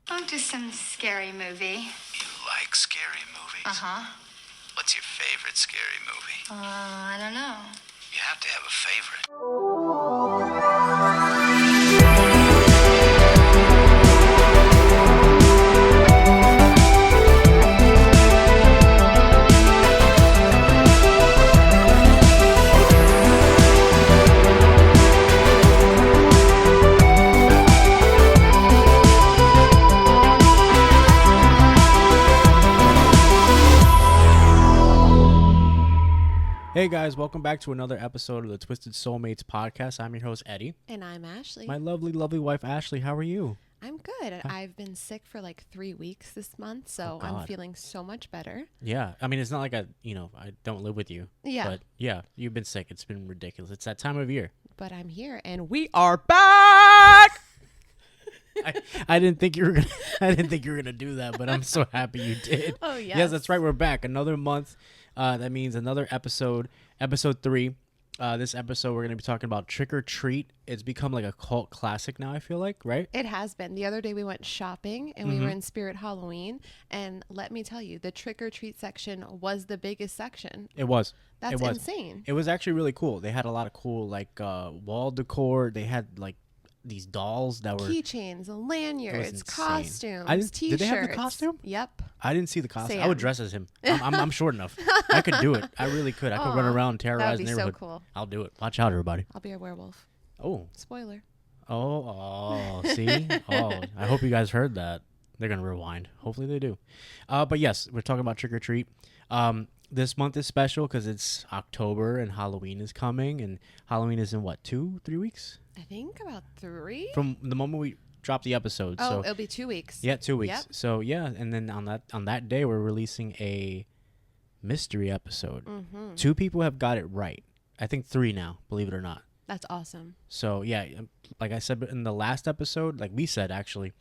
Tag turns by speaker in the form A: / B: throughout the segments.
A: Oh, just some scary movie.
B: You like scary movies?
A: Uh-huh.
B: What's your favorite scary movie?
A: I don't know.
B: You have to have a favorite.
C: Hey guys, welcome back to another episode of the Twisted Soulmates podcast. I'm your host, Eddie.
D: And I'm Ashley.
C: My lovely, lovely wife, Ashley. How are you?
D: I'm good. I've been sick for like 3 weeks this month, so I'm feeling so much better.
C: Yeah. I mean, it's not like I don't live with you.
D: Yeah.
C: But yeah, you've been sick. It's been ridiculous. It's that time of year.
D: But I'm here and we are back!
C: I didn't think you were gonna do that, but I'm so happy you did.
D: Oh, yes.
C: Yes, that's right. We're back. Another month. That means another episode 3. This episode, we're going to be talking about Trick or Treat. It's become like a cult classic now, I feel like, right?
D: It has been. The other day we went shopping and we were in Spirit Halloween. And let me tell you, the Trick or Treat section was the biggest section.
C: It was.
D: That's insane.
C: It was actually really cool. They had a lot of cool, like, wall decor. They had, like, these dolls that were...
D: Keychains, lanyards, costumes, T-shirts.
C: Did they have the costume?
D: Yep.
C: I didn't see the costume.
D: Sam.
C: I would dress as him. I'm short enough. I could do it. I really could. I could run around and terrorize the neighborhood.
D: That would be so cool.
C: I'll do it. Watch out, everybody.
D: I'll be a werewolf.
C: Oh.
D: Spoiler.
C: Oh, see? Oh, I hope you guys heard that. They're going to rewind. Hopefully they do. But yes, we're talking about Trick or Treat. This month is special because it's October and Halloween is coming. And Halloween is in what, 2-3 weeks?
D: I think about 3.
C: From the moment we drop the episode.
D: Oh,
C: so
D: it'll be 2 weeks.
C: Yeah, 2 weeks.
D: Yep.
C: So yeah, and then on that day we're releasing a mystery episode. 2 people have got it right. I think 3 now, believe it or not.
D: That's awesome.
C: So yeah, like I said in the last episode, like we said actually,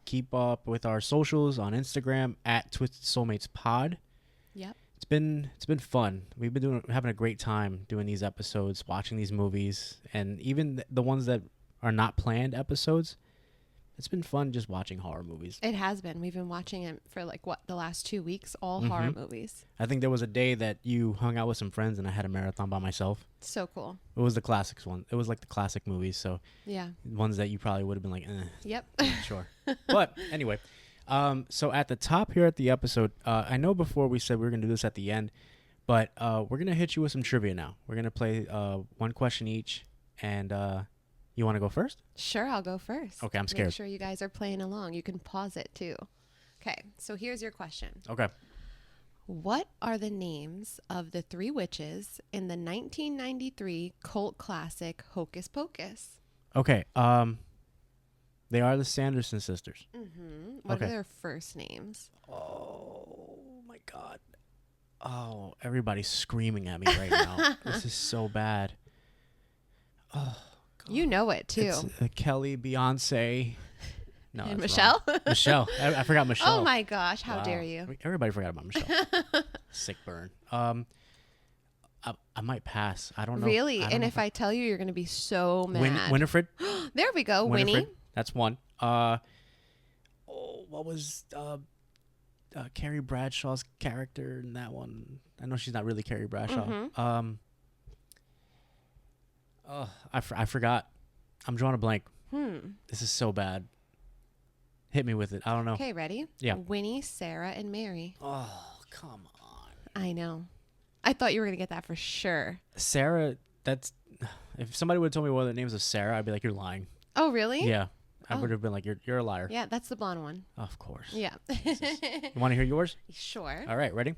C: keep up with our socials on Instagram at Twisted Soulmates Pod.
D: Yep.
C: It's been fun. We've been having a great time doing these episodes, watching these movies, and even the ones that are not planned episodes. It's been fun just watching horror movies.
D: It has been. We've been watching it for the last 2 weeks, all horror movies.
C: I think there was a day that you hung out with some friends and I had a marathon by myself.
D: So cool.
C: It was the classics one. It was like the classic movies, so
D: yeah,
C: ones that you probably would have been like,
D: Yep.
C: Sure. But anyway, so at the top here at the episode, I know before we said we were going to do this at the end, but we're going to hit you with some trivia now. We're going to play one question each, and you want to go first?
D: Sure, I'll go first.
C: Okay, I'm scared.
D: Make sure you guys are playing along. You can pause it too. Okay, so here's your question.
C: Okay.
D: What are the names of the 3 witches in the 1993 cult classic Hocus Pocus?
C: Okay, they are the Sanderson sisters.
D: What are their first names?
C: Oh, my God. Oh, everybody's screaming at me right now. This is so bad. Oh, God.
D: You know it, too.
C: It's Kelly, Beyonce. No,
D: And
C: that's
D: Michelle?
C: wrong. Michelle. I forgot Michelle.
D: Oh, my gosh. How
C: Wow.
D: dare you?
C: Everybody forgot about Michelle. Sick burn. I might pass. I don't know.
D: Really? And if I tell you, you're going to be so mad.
C: Winifred.
D: There we go.
C: Winifred.
D: Winnie.
C: That's one. What was Carrie Bradshaw's character in that one? I know she's not really Carrie Bradshaw. I forgot. I'm drawing a blank. This is so bad. Hit me with it. I don't know.
D: Okay, ready?
C: Yeah.
D: Winnie, Sarah, and Mary.
C: Oh, come on.
D: I know. I thought you were going to get that for sure.
C: Sarah, that's... If somebody would have told me one of the names of Sarah, I'd be like, you're lying.
D: Oh, really?
C: Yeah. I would have been like, you're a liar.
D: Yeah, that's the blonde one.
C: Of course.
D: Yeah.
C: You want to hear yours?
D: Sure.
C: All right, ready?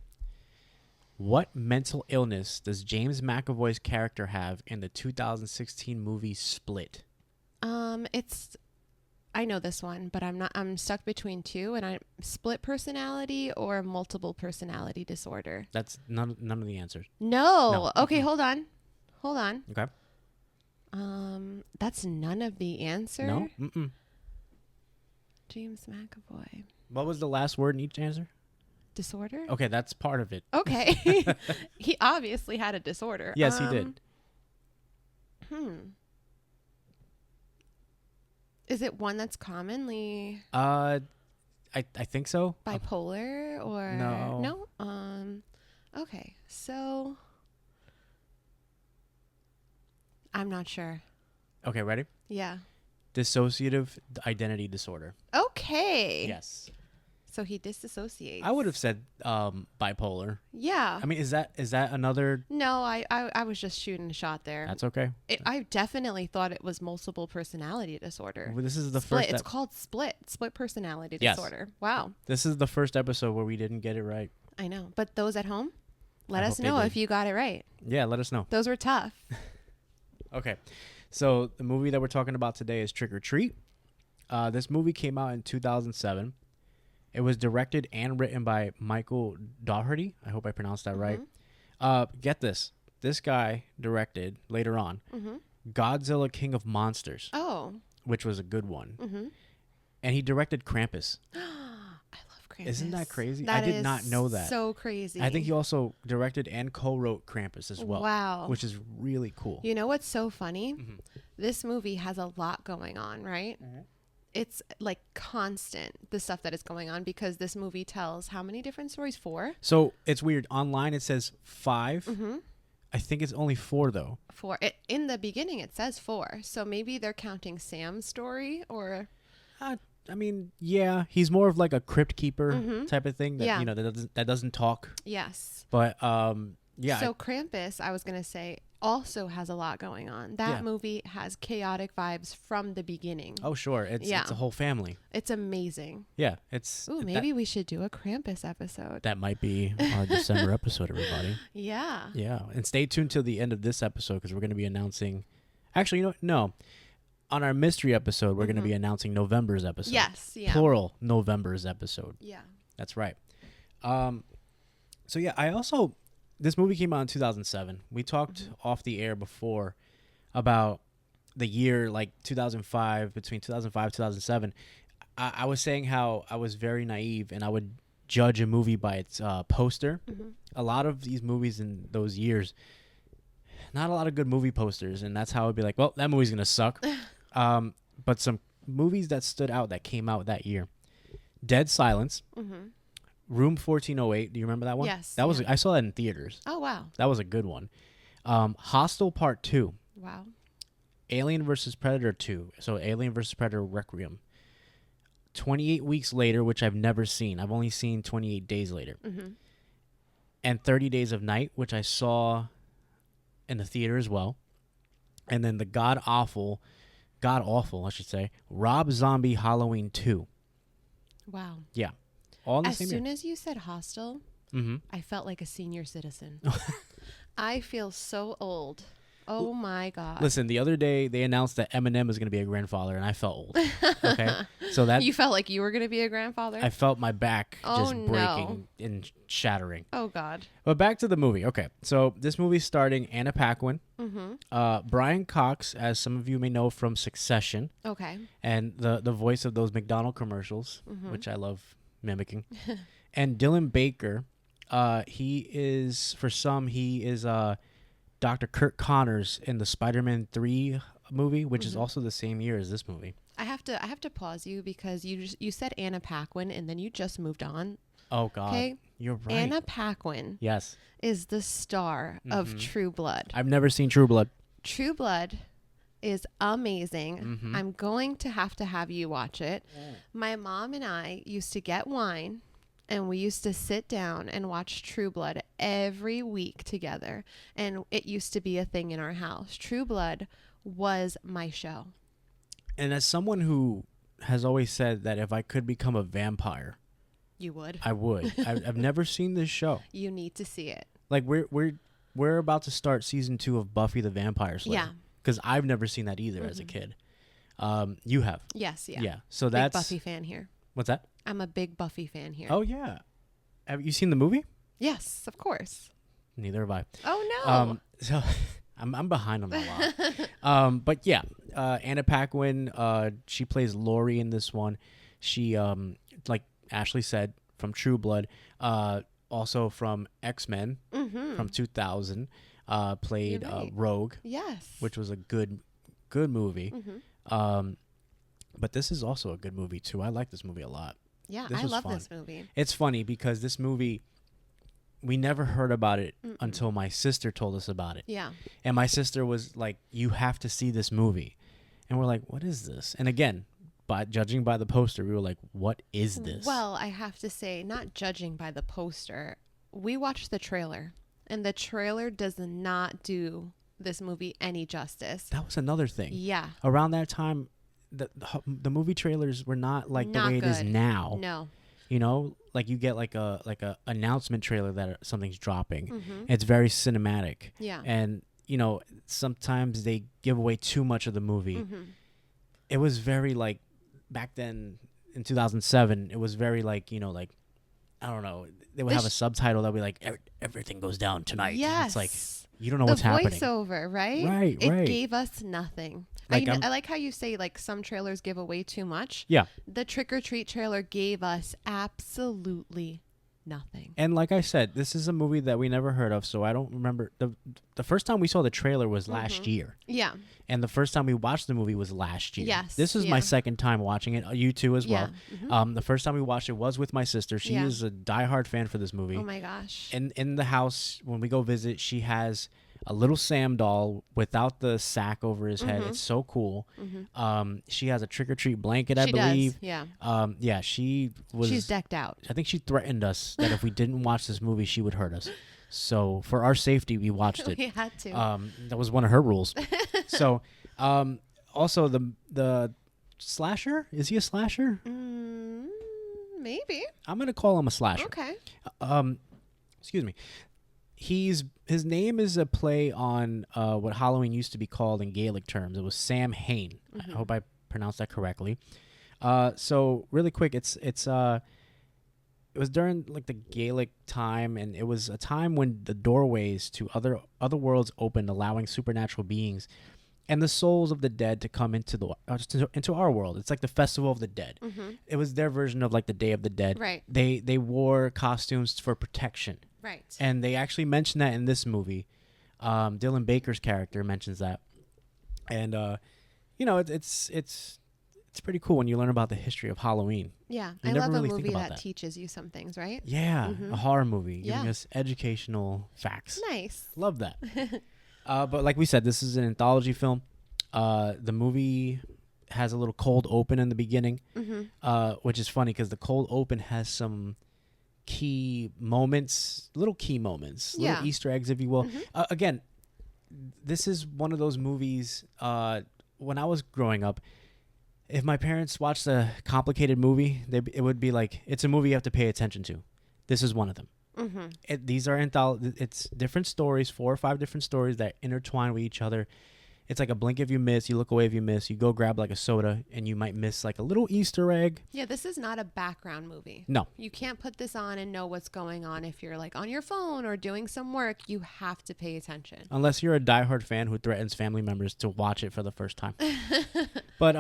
C: What mental illness does James McAvoy's character have in the 2016 movie Split?
D: I know this one, but I'm stuck between 2, and split personality or multiple personality disorder.
C: That's none of the answers.
D: No.
C: No.
D: Okay, hold on.
C: Okay.
D: That's none of the answer.
C: No? Mm-mm.
D: James McAvoy.
C: What was the last word in each answer?
D: Disorder?
C: Okay, that's part of it.
D: Okay. He obviously had a disorder.
C: Yes, he did.
D: Is it one that's commonly
C: I think so.
D: bipolar or
C: No.
D: Okay, so I'm not sure.
C: Okay, ready?
D: Yeah.
C: Dissociative identity disorder.
D: Okay.
C: Yes.
D: So he disassociates.
C: I would have said bipolar.
D: Yeah.
C: I mean, is that another?
D: No, I was just shooting a shot there.
C: That's okay.
D: I definitely thought it was multiple personality disorder.
C: Well, this is the
D: Split.
C: first.
D: It's called split personality
C: Yes.
D: disorder. Wow.
C: This is the first episode where we didn't get it right.
D: I know. But those at home, let
C: I
D: us
C: hope they
D: know
C: did.
D: if you got it right.
C: Yeah, let us know.
D: Those were tough.
C: Okay, so the movie that we're talking about today is Trick or Treat. This movie came out in 2007. It was directed and written by Michael Dougherty. I hope I pronounced that right. Get this. This guy directed, later on, Godzilla King of Monsters,
D: Oh.
C: which was a good one.
D: Mm-hmm.
C: And he directed Krampus.
D: I love Krampus.
C: Isn't that crazy?
D: That
C: I did
D: is
C: not know that.
D: So crazy.
C: I think he also directed and co-wrote Krampus as well.
D: Wow.
C: Which is really cool.
D: You know what's so funny? This movie has a lot going on, right? It's like constant, the stuff that is going on, because this movie tells how many different stories? 4?
C: So it's weird. Online it says 5. I think it's only 4 though.
D: 4. In the beginning, it says 4. So maybe they're counting Sam's story or...
C: I mean, yeah, he's more of like a crypt keeper type of thing. That,
D: Yeah.
C: you know, that doesn't talk.
D: Yes.
C: But yeah.
D: So Krampus, I was going to say, also has a lot going on. That
C: Yeah.
D: movie has chaotic vibes from the beginning.
C: Oh sure, it's a whole family.
D: It's amazing.
C: Yeah, it's.
D: Ooh, maybe we should do a Krampus episode.
C: that might be our December episode, everybody.
D: Yeah.
C: Yeah, and stay tuned till the end of this episode because we're going to be announcing. Actually, you know, no. On our mystery episode, we're going to be announcing November's episode.
D: Yes. Yeah.
C: Plural November's episode.
D: Yeah.
C: That's right. So yeah, this movie came out in 2007. We talked off the air before about the year like 2005, between 2005 and 2007. I was saying how I was very naive and I would judge a movie by its poster. A lot of these movies in those years, not a lot of good movie posters, and that's how I'd be like, well, that movie's gonna suck. But some movies that stood out that came out that year: Dead Silence, Room 1408. Do you remember that one?
D: Yes,
C: That was I saw that in theaters.
D: Oh, wow.
C: That was a good one. Hostel Part 2,
D: Wow.
C: Alien vs Predator 2. So Alien vs Predator Requiem. 28 Weeks Later, which I've never seen. I've only seen 28 Days Later. And 30 Days of Night, which I saw in the theater as well. And then the god awful, I should say, Rob Zombie Halloween 2.
D: Wow.
C: Yeah. All in the
D: As
C: same
D: soon
C: year.
D: as you said hostel,
C: Mm-hmm.
D: I felt like a senior citizen. I feel so old. Oh my God.
C: Listen, the other day they announced that Eminem is going to be a grandfather, and I felt old. Okay, so that
D: You felt like you were going to be a grandfather?
C: I felt my back
D: Oh,
C: just
D: no.
C: breaking and shattering.
D: Oh God.
C: But back to the movie. Okay, so this movie's starting Anna Paquin, Brian Cox, as some of you may know from Succession,
D: Okay.
C: and the voice of those McDonald commercials, which I love mimicking, and Dylan Baker. He is Dr. Kurt Connors in the Spider-Man 3 movie, which is also the same year as this movie.
D: I have to pause you because you said Anna Paquin and then you just moved on.
C: Oh God,
D: Okay.
C: you're right.
D: Anna Paquin
C: Yes,
D: is the star of True Blood.
C: I've never seen True Blood.
D: True Blood is amazing. I'm going to have you watch it. My mom and I used to get wine and we used to sit down and watch True Blood every week together. And it used to be a thing in our house. True Blood was my show.
C: And as someone who has always said that if I could become a vampire,
D: You would.
C: I would. I've never seen this show.
D: You need to see it.
C: Like we're about to start season 2 of Buffy the Vampire Slayer.
D: Yeah.
C: Because I've never seen that either as a kid. You have.
D: Yes, yeah.
C: Yeah. So
D: Big
C: that's
D: Buffy fan here.
C: What's that?
D: I'm a big Buffy fan here.
C: Oh yeah. Have you seen the movie?
D: Yes, of course.
C: Neither have I.
D: Oh no.
C: So I'm behind on a lot. But yeah, Anna Paquin, she plays Lori in this one. She like Ashley said, from True Blood, also from X-Men from 2000, played
D: You're right.
C: Rogue,
D: Yes.
C: which was a good movie. But this is also a good movie too. I like this movie a lot.
D: Yeah,
C: This
D: I
C: was
D: love
C: fun.
D: this movie.
C: It's funny because this movie, we never heard about it until my sister told us about it.
D: Yeah.
C: And my sister was like, "You have to see this movie," and we're like, "What is this?" And again, judging by the poster, we were like, "What is this?"
D: Well, I have to say, not judging by the poster, we watched the trailer, and the trailer does not do this movie any justice.
C: That was another thing.
D: Yeah.
C: Around that time, the movie trailers were not like
D: Not
C: the way it is
D: good.
C: now.
D: No.
C: You know, like you get like a announcement trailer that something's dropping.
D: Mm-hmm.
C: It's very cinematic.
D: Yeah.
C: And you know, sometimes they give away too much of the movie.
D: Mm-hmm.
C: It was very like back then in 2007. It was very like, you know, like I don't know. They would have a subtitle that would be like everything goes down tonight.
D: Yes.
C: It's like you don't know
D: The
C: what's happening.
D: voiceover, right?
C: Right,
D: It
C: right.
D: gave us nothing.
C: Like,
D: I like how you say like some trailers give away too much.
C: Yeah.
D: The Trick or Treat trailer gave us absolutely nothing.
C: And like I said, this is a movie that we never heard of, so I don't remember the first time we saw the trailer was last year.
D: Yeah.
C: And the first time we watched the movie was last year.
D: Yes,
C: This is my
D: yeah.
C: second time watching it. You too as well.
D: Yeah, mhm.
C: The first time we watched it was with my sister. She
D: Yeah.
C: is a diehard fan for this movie.
D: Oh my gosh.
C: And in the house, when we go visit, she has a little Sam doll without the sack over his head. It's so cool. She has a trick or treat blanket, I
D: She
C: believe.
D: does. Yeah.
C: Yeah, she was.
D: She's decked out.
C: I think she threatened us that if we didn't watch this movie, she would hurt us. So for our safety, we watched it.
D: We had to.
C: That was one of her rules. So, also the slasher, is he a slasher?
D: Maybe.
C: I'm gonna call him a slasher.
D: Okay.
C: Excuse me. His name is a play on what Halloween used to be called in Gaelic terms. It was Sam Hain. I hope I pronounced that correctly. So really quick, it was during like the Gaelic time, and it was a time when the doorways to other worlds opened, allowing supernatural beings and the souls of the dead to come into our world. It's like the Festival of the Dead. It was their version of like the Day of the Dead.
D: Right.
C: They wore costumes for protection,
D: Right.
C: and they actually mention that in this movie. Dylan Baker's character mentions that, and you know, it's pretty cool when you learn about the history of Halloween.
D: Yeah.
C: You
D: I
C: never
D: love
C: really
D: a
C: think
D: movie
C: about
D: that
C: that.
D: teaches you some things, right?
C: Yeah, a horror movie
D: Yeah.
C: giving us educational facts.
D: Nice.
C: Love that. But like we said, this is an anthology film. The movie has a little cold open in the beginning, which is funny because the cold open has some little key moments,
D: Yeah.
C: little Easter eggs, if you will. Again, this is one of those movies. When I was growing up, if my parents watched a complicated movie, it would be like, it's a movie you have to pay attention to. This is one of them. These are it's different stories, 4 or 5 different stories that intertwine with each other. It's like a blink if you miss, you look away if you miss, you go grab like a soda, and you might miss like a little Easter egg.
D: Yeah, this is not a background movie.
C: No.
D: You can't put this on and know what's going on if you're like on your phone or doing some work. You have to pay attention.
C: Unless you're a diehard fan who threatens family members to watch it for the first time. But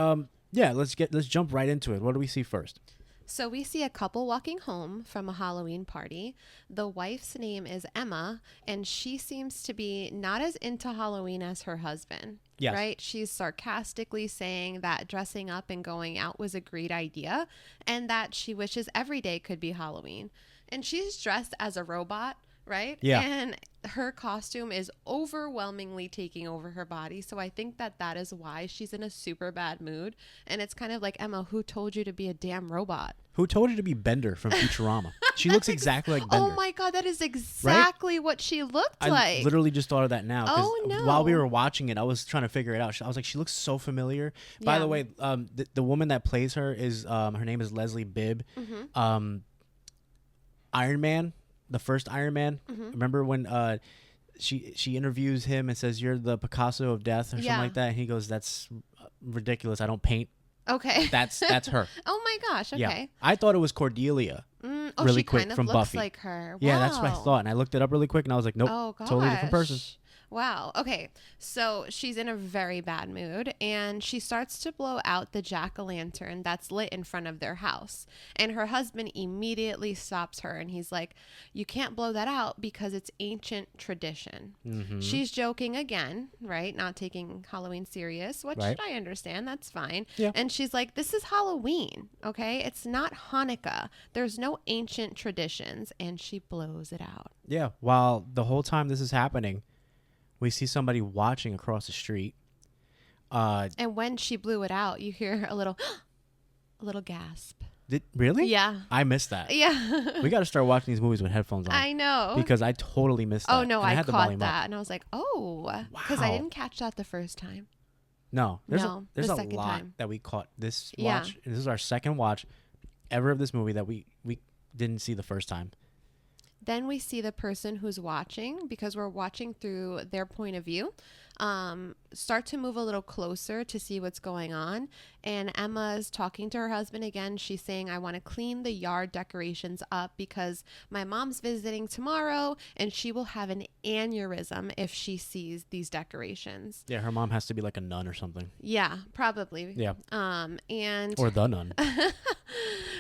C: yeah, let's jump right into it. What do we see first?
D: So we see a couple walking home from a Halloween party. The wife's name is Emma, and she seems to be not as into Halloween as her husband.
C: Yes.
D: Right? She's sarcastically saying that dressing up and going out was a great idea and that she wishes every day could be Halloween. And she's dressed as a robot, right?
C: Yeah.
D: And her costume is overwhelmingly taking over her body. So I think that is why she's in a super bad mood. And it's kind of like, Emma, who told you to be a damn robot?
C: Who told you to be Bender from Futurama? She looks exactly like Bender.
D: Oh my God, that is exactly what she looked
C: I
D: like.
C: literally just thought of that now. 'Cause
D: Oh, no.
C: While we were watching it, I was trying to figure it out. I was like, she looks so familiar. By the
D: Yeah.
C: way, the woman that plays her is her name is Leslie Bibb. Iron Man, the first Iron Man. Remember when she interviews him and says, "You're the Picasso of death" or something
D: Yeah.
C: like that, and he goes, "That's ridiculous. I don't paint."
D: Okay.
C: That's her.
D: Oh my gosh. Okay.
C: Yeah, I thought it was Cordelia.
D: Oh,
C: really
D: she
C: quick
D: kind of
C: from
D: looks
C: Buffy.
D: like her.
C: Yeah, that's what I
D: Wow.
C: thought, and I looked it up really quick, and I was like, "Nope,
D: Oh gosh.
C: totally different person."
D: Wow. Okay. So she's in a very bad mood and she starts to blow out the jack-o'-lantern that's lit in front of their house. And her husband immediately stops her and he's like, "You can't blow that out because it's ancient tradition." She's joking again, right? Not taking Halloween serious, which
C: Right.
D: I understand. That's fine.
C: Yeah.
D: And she's like, "This is Halloween. Okay. It's not Hanukkah. There's no ancient traditions." And she blows it out.
C: Yeah. While the whole time this is happening, we see somebody watching across the street.
D: And when she blew it out, you hear a little gasp.
C: Really?
D: Yeah.
C: I missed that.
D: Yeah.
C: We got to start watching these movies with headphones on.
D: I know.
C: Because I totally missed that.
D: Oh, no,
C: and
D: I
C: had the
D: caught
C: volume up.
D: that. And I was like, oh. Because I
C: Wow.
D: didn't catch that the first time.
C: No, there's
D: No,
C: there's
D: the
C: a
D: second
C: lot
D: time.
C: that we caught this
D: Yeah.
C: watch. And this is our second watch ever of this movie that we didn't see the first time.
D: Then we see the person who's watching, because we're watching through their point of view, start to move a little closer to see what's going on. And Emma's talking to her husband again. She's saying, "I want to clean the yard decorations up because my mom's visiting tomorrow and she will have an aneurysm if she sees these decorations."
C: Yeah, her mom has to be like a nun or something.
D: Yeah, probably.
C: Yeah.
D: And
C: Or the nun.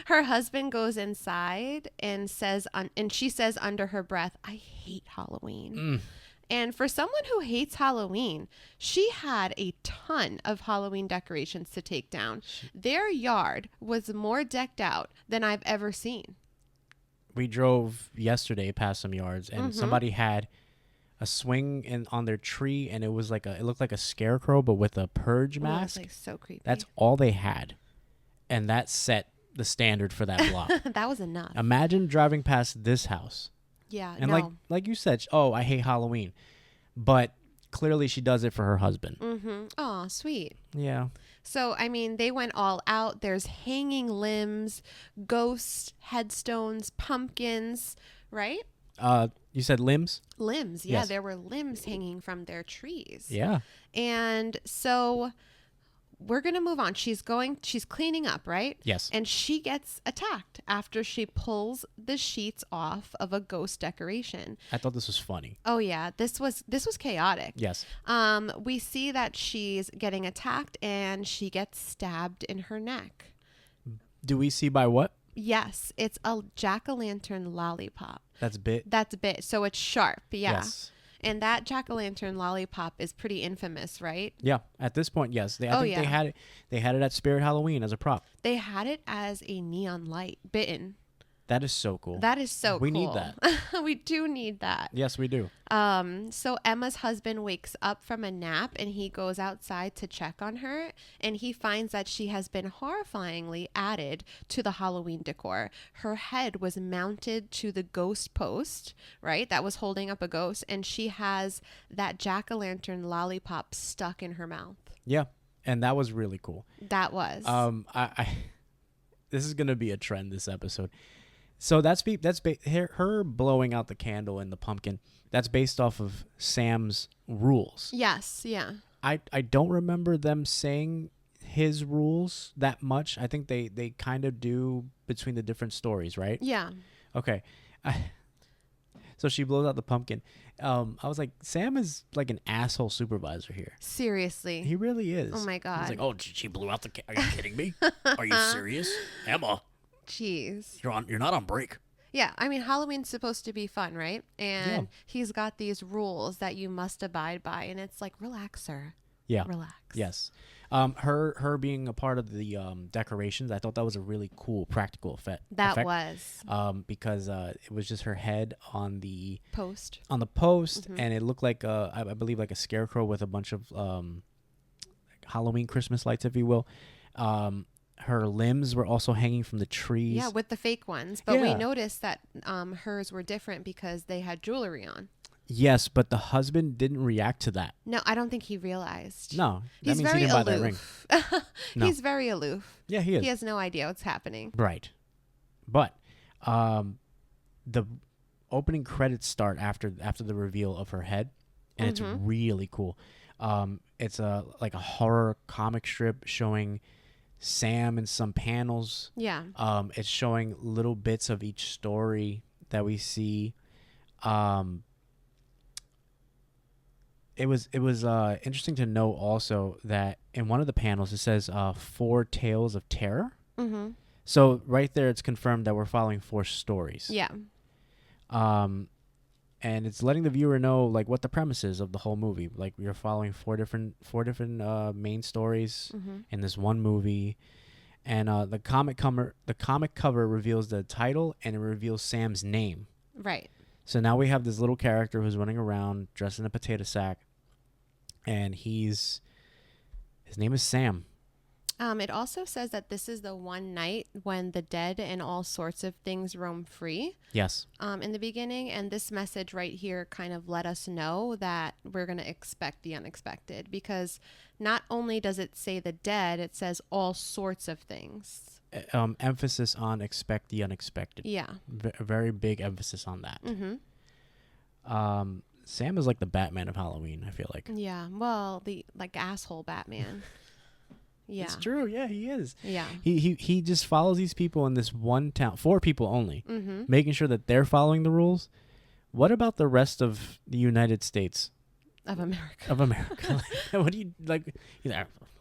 D: her husband goes inside and says, and she says under her breath, "I hate Halloween." And for someone who hates Halloween, she had a ton of Halloween decorations to take down. Their yard was more decked out than I've ever seen.
C: We drove yesterday past some yards and somebody had a swing on their tree and it looked like a scarecrow but with a purge
D: Ooh,
C: mask.
D: it's like so creepy.
C: That's all they had. And that set the standard for that block.
D: That was enough.
C: Imagine driving past this house.
D: Yeah,
C: And
D: no.
C: like you said, oh, I hate Halloween. But clearly she does it for her husband.
D: Oh, sweet.
C: Yeah.
D: So, I mean, they went all out. There's hanging limbs, ghosts, headstones, pumpkins, right?
C: You said limbs?
D: Limbs. Yeah,
C: Yes.
D: there were limbs hanging from their trees.
C: Yeah.
D: And so we're going to move on. She's cleaning up, right?
C: Yes.
D: And she gets attacked after she pulls the sheets off of a ghost decoration.
C: I thought this was funny.
D: Oh yeah, this was chaotic.
C: Yes.
D: We see that she's getting attacked and she gets stabbed in her neck.
C: Do we see by what?
D: Yes, it's a jack-o'-lantern lollipop.
C: That's bit.
D: That's bit, so it's sharp. Yeah.
C: Yes.
D: And that jack-o'-lantern lollipop is pretty infamous, right?
C: Yeah. At this point, yes. I think
D: yeah.
C: they had it. They had it at Spirit Halloween as a prop.
D: They had it as a neon light bitten.
C: That is so cool.
D: That is so
C: We
D: cool.
C: need that.
D: We do need that.
C: Yes, we do.
D: So Emma's husband wakes up from a nap and he goes outside to check on her and he finds that she has been horrifyingly added to the Halloween decor. Her head was mounted to the ghost post, right? That was holding up a ghost, and she has that jack-o'-lantern lollipop stuck in her mouth.
C: Yeah. And that was really cool.
D: That was.
C: I this is gonna be a trend this episode. So her blowing out the candle and the pumpkin. That's based off of Sam's rules.
D: Yes, yeah.
C: I don't remember them saying his rules that much. I think they kind of do between the different stories, right?
D: Yeah.
C: Okay. So she blows out the pumpkin. I was like, Sam is like an asshole supervisor here.
D: Seriously.
C: He really is.
D: Oh my God.
C: He's like, oh, she blew out the. Are you kidding me? Are you serious, Emma?
D: Jeez.
C: You're not on break.
D: Yeah, I mean, Halloween's supposed to be fun, right? And he's got these rules that you must abide by, and it's like, relax, sir.
C: Yeah.
D: Relax.
C: Yes. Her being a part of the decorations, I thought that was a really cool practical effect.
D: That was.
C: Because it was just her head on the
D: Post.
C: post, and it looked like I believe like a scarecrow with a bunch of Halloween Christmas lights, if you will. Her limbs were also hanging from the trees.
D: Yeah, with the fake ones. But we
C: Yeah.
D: noticed that hers were different because they had jewelry on.
C: Yes, but the husband didn't react to that.
D: No, I don't think he realized.
C: No, that
D: He's
C: means
D: very
C: he didn't buy that ring.
D: aloof.
C: No.
D: He's very aloof.
C: Yeah, he is.
D: He has no idea what's happening.
C: Right. But the opening credits start after the reveal of her head, and it's really cool. It's like a horror comic strip showing Sam in some panels.
D: Yeah.
C: It's showing little bits of each story that we see. it was interesting to know also that in one of the panels it says 4 tales of terror.
D: Mm-hmm.
C: So right there, it's confirmed that we're following 4 stories.
D: Yeah.
C: And it's letting the viewer know like what the premise is of the whole movie. Like we're following four different main stories in this one movie, and the comic cover reveals the title and it reveals Sam's name.
D: Right.
C: So now we have this little character who's running around dressed in a potato sack, and his name is Sam.
D: It also says that this is the one night when the dead and all sorts of things roam free.
C: Yes.
D: In the beginning, and this message right here kind of let us know that we're going to expect the unexpected, because not only does it say the dead, it says all sorts of things.
C: Emphasis on expect the unexpected.
D: Yeah.
C: A very big emphasis on that.
D: Mm-hmm.
C: Sam is like the Batman of Halloween, I feel like.
D: Yeah. Well, the asshole Batman. Yeah.
C: It's true. Yeah, he is.
D: Yeah.
C: He just follows these people in this one town, 4 people only,
D: Mm-hmm.
C: making sure that they're following the rules. What about the rest of the United States
D: Of America.
C: of America? What do you like?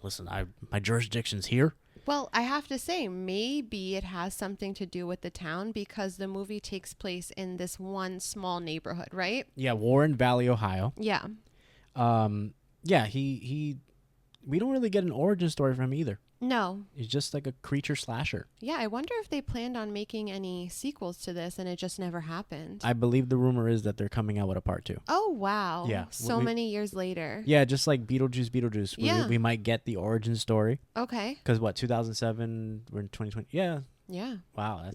C: Listen, my jurisdiction's here.
D: Well, I have to say, maybe it has something to do with the town, because the movie takes place in this one small neighborhood, right?
C: Yeah, Warren Valley, Ohio.
D: Yeah.
C: Yeah, he we don't really get an origin story from him either.
D: No.
C: He's just like a creature slasher.
D: Yeah, I wonder if they planned on making any sequels to this and it just never happened.
C: I believe the rumor is that they're coming out with a part 2.
D: Oh, wow.
C: Yeah.
D: So many years later.
C: Yeah, just like Beetlejuice.
D: Yeah.
C: We might get the origin story.
D: Okay.
C: Because 2007, we're in 2020. Yeah.
D: Yeah.
C: Wow,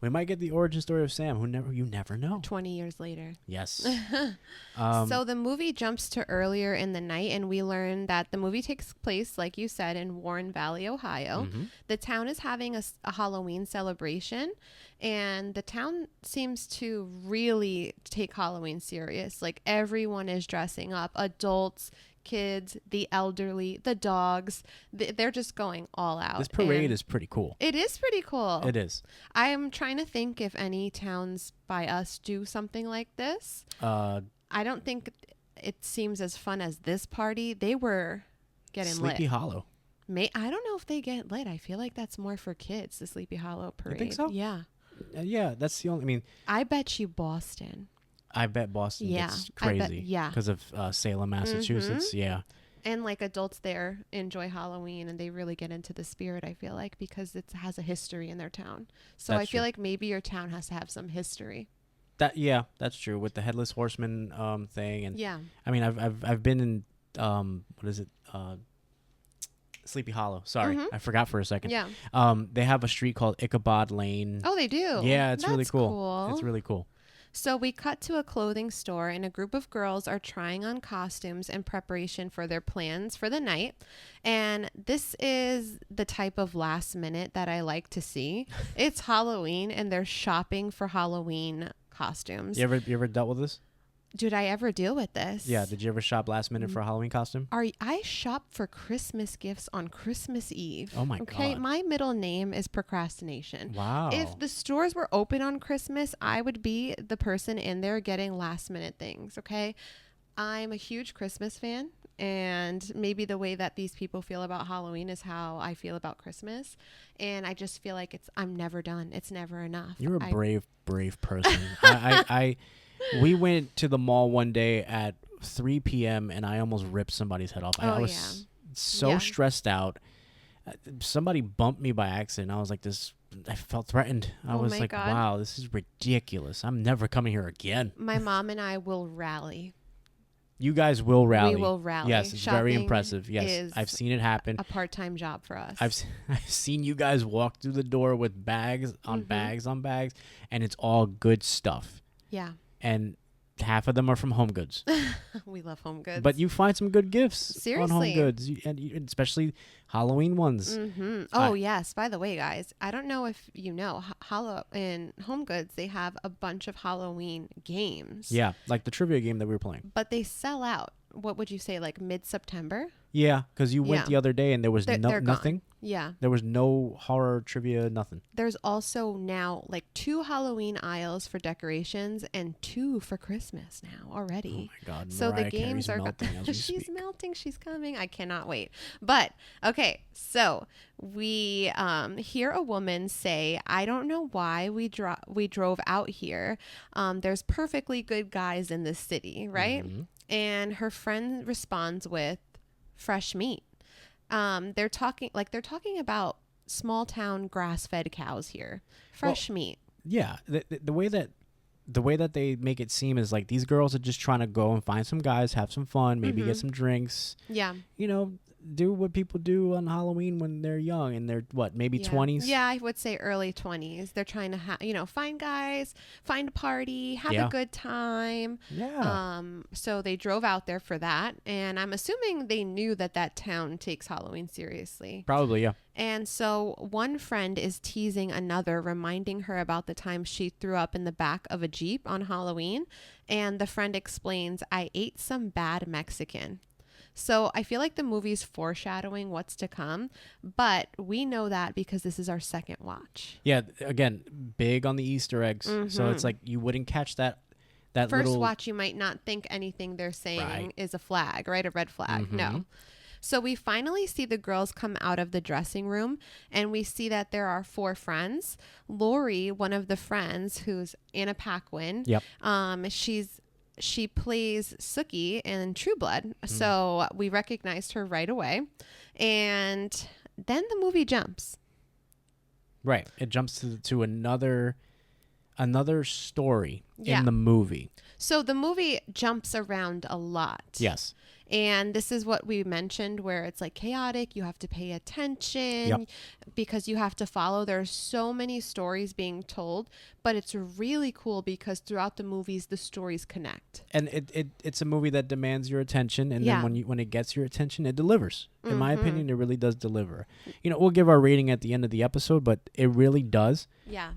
C: we might get the origin story of Sam. You never know.
D: 20 years later.
C: Yes.
D: So the movie jumps to earlier in the night, and we learn that the movie takes place, like you said, in Warren Valley, Ohio.
C: Mm-hmm.
D: The town is having a Halloween celebration, and the town seems to really take Halloween serious. Like, everyone is dressing up, adults, kids, the elderly, the dogs. They're just going all out.
C: This parade is pretty cool.
D: It is pretty cool.
C: It is.
D: I am trying to think if any towns by us do something like this. I don't think it seems as fun as this party. They were getting
C: Sleepy
D: lit.
C: Hollow.
D: I don't know if they get lit. I feel like that's more for kids, the Sleepy Hollow parade.
C: You think so?
D: Yeah.
C: Yeah, that's the only. I mean,
D: I bet you Boston.
C: I bet Boston
D: Yeah,
C: gets
D: I bet-
C: crazy.
D: yeah.
C: Because of Salem, Massachusetts. Yeah.
D: And like adults there enjoy Halloween and they really get into the spirit, I feel like, because it has a history in their town. So
C: That's
D: I feel
C: true.
D: like maybe your town has to have some history.
C: That's true with the Headless Horseman thing, and
D: Yeah.
C: I mean I've been in what is it Sleepy Hollow. Sorry, I forgot for a second.
D: Yeah.
C: They have a street called Ichabod Lane.
D: Oh, they do?
C: Yeah, it's really
D: That's
C: cool. It's really cool.
D: So we cut to a clothing store, and a group of girls are trying on costumes in preparation for their plans for the night. And this is the type of last minute that I like to see. It's Halloween, and they're shopping for Halloween costumes.
C: You ever dealt with this?
D: Did I ever deal with this?
C: Yeah. Did you ever shop last minute for a Halloween costume?
D: I shop for Christmas gifts on Christmas Eve.
C: Oh my
D: Okay,
C: God.
D: my middle name is procrastination.
C: Wow.
D: If the stores were open on Christmas, I would be the person in there getting last minute things, okay? I'm a huge Christmas fan, and maybe the way that these people feel about Halloween is how I feel about Christmas. And I just feel like I'm never done. It's never enough.
C: You're a brave person. We went to the mall one day at 3 p.m. and I almost ripped somebody's head off. I was so
D: Yeah.
C: stressed out. Somebody bumped me by accident. I was like I felt threatened. I
D: Oh
C: was
D: my
C: like,
D: God.
C: wow, this is ridiculous. I'm never coming here again.
D: My mom and I will rally.
C: You guys will rally.
D: We will rally.
C: Yes, it's very
D: Shopping
C: impressive. Yes,
D: is
C: I've seen it happen.
D: A part-time job for us.
C: I've seen you guys walk through the door with bags on bags on bags, and it's all good stuff.
D: Yeah.
C: And half of them are from Home Goods.
D: We love Home Goods.
C: But you find some good gifts on
D: Seriously.
C: Home Goods, and especially Halloween ones.
D: Mm-hmm. Oh, yes. By the way, guys, I don't know if you know, in Home Goods, they have a bunch of Halloween games.
C: Yeah, like the trivia game that we were playing.
D: But they sell out what would you say, like mid-September?
C: Yeah, because you went
D: Yeah.
C: the other day and there was
D: They're gone.
C: nothing.
D: Yeah.
C: There was no horror trivia, nothing.
D: There's also now like 2 Halloween aisles for decorations and 2 for Christmas now already.
C: Oh my God!
D: So the
C: Mariah
D: games
C: Carey's
D: are
C: melting as we
D: she's
C: speak.
D: melting, she's coming. I cannot wait. But okay, so we hear a woman say, "I don't know why we drove out here. There's perfectly good guys in this city, right?"
C: Mhm.
D: And her friend responds with fresh meat. They're talking about small town grass-fed cows here. Fresh meat.
C: Yeah, the way that they make it seem is like these girls are just trying to go and find some guys, have some fun, maybe get some drinks.
D: Yeah.
C: Do what people do on Halloween when they're young and they're maybe 20s.
D: Yeah, I would say early 20s. They're trying to find guys, find a party, have
C: Yeah.
D: a good time.
C: Yeah.
D: So they drove out there for that, and I'm assuming they knew that town takes Halloween seriously.
C: Probably, yeah.
D: And so one friend is teasing another, reminding her about the time she threw up in the back of a Jeep on Halloween, and the friend explains, "I ate some bad Mexican." So I feel like the movie's foreshadowing what's to come, but we know that because this is our second watch.
C: Yeah, again, big on the Easter eggs. So it's like you wouldn't catch that
D: First
C: little
D: watch, you might not think anything they're saying
C: Right.
D: is a flag, right? A red flag. No. So we finally see the girls come out of the dressing room, and we see that there are 4 friends. Lori, one of the friends, who's Anna Paquin.
C: Yep.
D: She plays Sookie in True Blood, so we recognized her right away. And then the movie jumps.
C: Right. It jumps to another story
D: Yeah.
C: in the movie.
D: So the movie jumps around a lot.
C: Yes.
D: And this is what we mentioned, where it's like chaotic. You have to pay attention because you have to follow. There's so many stories being told, but it's really cool because throughout the movies, the stories connect.
C: And it's a movie that demands your attention, and
D: Yeah.
C: then when it gets your attention, it delivers. In my opinion, it really does deliver. We'll give our rating at the end of the episode, but it really does.
D: Yeah.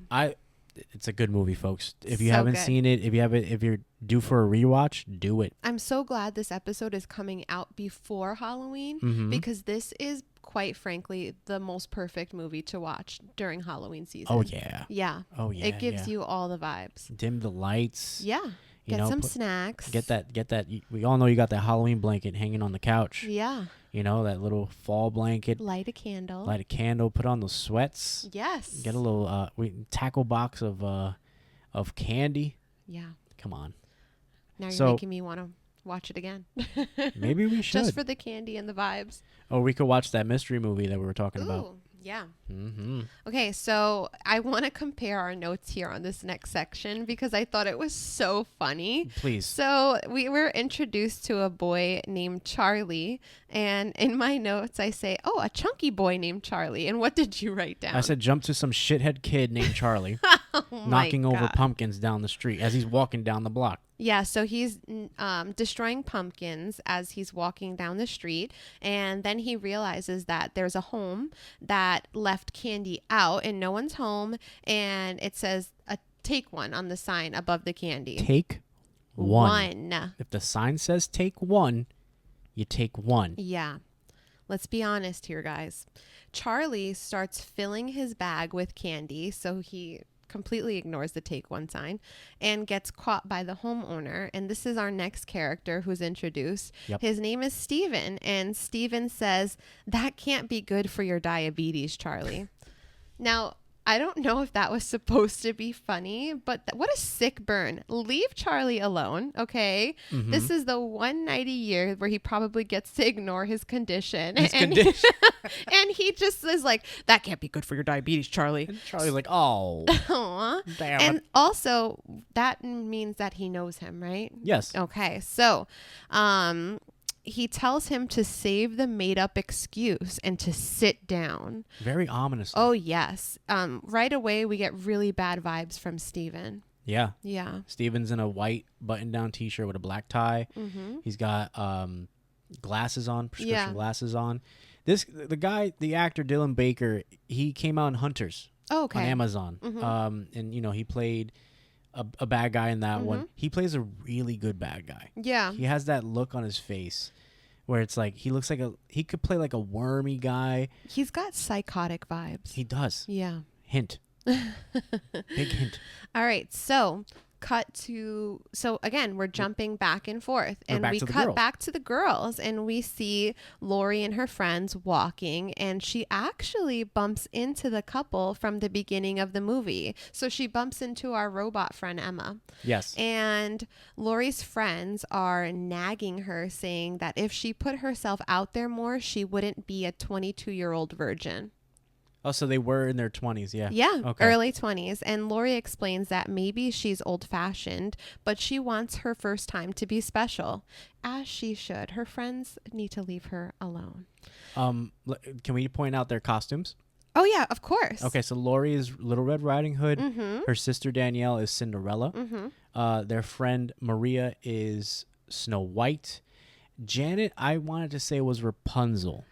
C: It's a good movie, folks. If you
D: So
C: haven't
D: good.
C: seen it, if you're due for a rewatch, do it.
D: I'm so glad this episode is coming out before Halloween
C: Mm-hmm.
D: because this is, quite frankly, the most perfect movie to watch during Halloween season.
C: Oh yeah.
D: Yeah.
C: Oh yeah.
D: It gives
C: yeah.
D: you all the vibes.
C: Dim the lights.
D: Yeah.
C: You
D: Get
C: know,
D: some
C: put-
D: snacks.
C: Get that. We all know you got that Halloween blanket hanging on the couch.
D: Yeah.
C: That little fall blanket.
D: Light a candle.
C: Light a candle. Put on those sweats.
D: Yes.
C: Get a little tackle box of candy.
D: Yeah.
C: Come on.
D: Now you're
C: So-
D: making me want to watch it again.
C: Maybe we should.
D: Just for the candy and the vibes.
C: Or we could watch that mystery movie that we were talking about.
D: Ooh, yeah.
C: Mm-hmm.
D: Okay, so I want to compare our notes here on this next section because I thought it was so funny.
C: Please.
D: So we were introduced to a boy named Charlie, and in my notes I say, "Oh, a chunky boy named Charlie." And what did you write down?
C: I said jump to some shithead kid named Charlie
D: Oh my
C: knocking over
D: God.
C: pumpkins down the street as he's walking down the block.
D: Yeah, so he's destroying pumpkins as he's walking down the street, and then he realizes that there's a home that left candy out and no one's home, and it says take one on the sign above the candy.
C: Take one.
D: One.
C: If the sign says take one, you take one.
D: Yeah. Let's be honest here, guys. Charlie starts filling his bag with candy, so he completely ignores the take one sign and gets caught by the homeowner. And this is our next character who's introduced.
C: Yep.
D: His name is Steven, and Steven says, "That can't be good for your diabetes, Charlie." Now, I don't know if that was supposed to be funny, but what a sick burn. Leave Charlie alone, okay? This is the one night a year where he probably gets to ignore his condition. And he just is like, "That can't be good for your diabetes, Charlie."
C: And Charlie's like, oh,
D: Aw.
C: damn
D: And
C: it.
D: also, that means that he knows him, right?
C: Yes.
D: Okay, so he tells him to save the made-up excuse and to sit down.
C: Very ominous.
D: Oh, yes. Right away, we get really bad vibes from Steven.
C: Yeah.
D: Yeah.
C: Steven's in a white button-down T-shirt with a black tie.
D: Mm-hmm.
C: He's got glasses on, prescription
D: Yeah.
C: glasses on. The actor Dylan Baker, he came out in Hunters
D: Oh, okay.
C: on Amazon.
D: Mhm.
C: And he played a bad guy in that one. He plays a really good bad guy.
D: Yeah.
C: He has that look on his face where it's like he looks like he could play like a wormy guy.
D: He's got psychotic vibes.
C: He does.
D: Yeah.
C: Hint. Big hint.
D: All right. So again, we're jumping back and forth, and we cut back to the girls, and we see Lori and her friends walking, and she actually bumps into the couple from the beginning of the movie. So she bumps into our robot friend Emma.
C: Yes.
D: And Lori's friends are nagging her, saying that if she put herself out there more, she wouldn't be a 22-year-old virgin.
C: Oh, so they were in their 20s, yeah.
D: Yeah,
C: okay.
D: Early 20s. And Lori explains that maybe she's old-fashioned, but she wants her first time to be special, as she should. Her friends need to leave her alone.
C: Can we point out their costumes?
D: Oh, yeah, of course.
C: Okay, so Lori is Little Red Riding Hood. Her sister Danielle is Cinderella. Their friend Maria is Snow White. Janet, I wanted to say, was Rapunzel.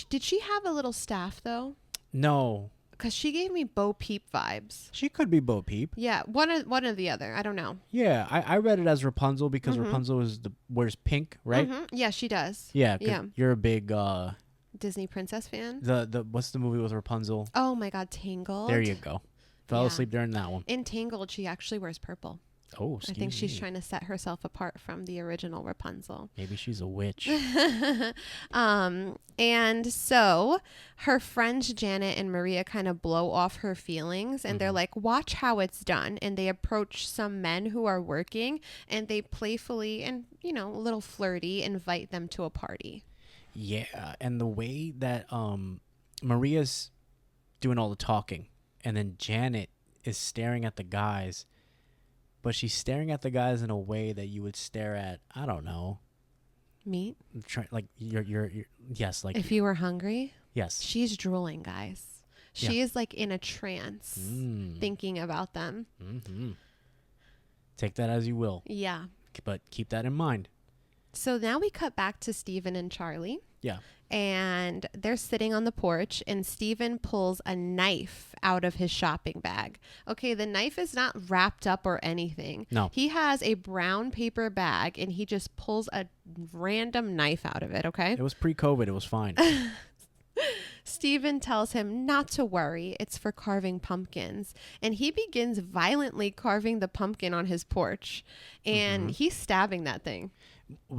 D: Did she have a little staff, though?
C: No.
D: Because she gave me Bo Peep vibes.
C: She could be Bo Peep.
D: Yeah, one or the other. I don't know.
C: Yeah, I read it as Rapunzel because Rapunzel wears pink, right?
D: Yeah, she does.
C: Yeah,
D: yeah.
C: You're a big
D: Disney princess fan.
C: The what's the movie with Rapunzel?
D: Oh my God, Tangled.
C: There you go. Fell asleep during that one.
D: In Tangled, she actually wears purple.
C: Oh,
D: I think she's trying to set herself apart from the original Rapunzel.
C: Maybe she's a witch.
D: And so her friends Janet and Maria kind of blow off her feelings, and they're like, watch how it's done. And they approach some men who are working, and they playfully and, a little flirty invite them to a party.
C: Yeah, and the way that Maria's doing all the talking, and then Janet is staring at the guys, but she's staring at the guys in a way that you would stare at, I don't know,
D: meat.
C: Like you're yes, like
D: if you were hungry.
C: Yes.
D: She's drooling, guys. She is like in a trance, thinking about them.
C: Take that as you will.
D: Yeah.
C: But keep that in mind.
D: So now we cut back to Steven and Charlie.
C: Yeah.
D: And they're sitting on the porch, and Steven pulls a knife out of his shopping bag. Okay, the knife is not wrapped up or anything.
C: No.
D: He has a brown paper bag, and he just pulls a random knife out of it, okay?
C: It was pre-COVID. It was fine.
D: Steven tells him not to worry. It's for carving pumpkins. And he begins violently carving the pumpkin on his porch. And he's stabbing that thing.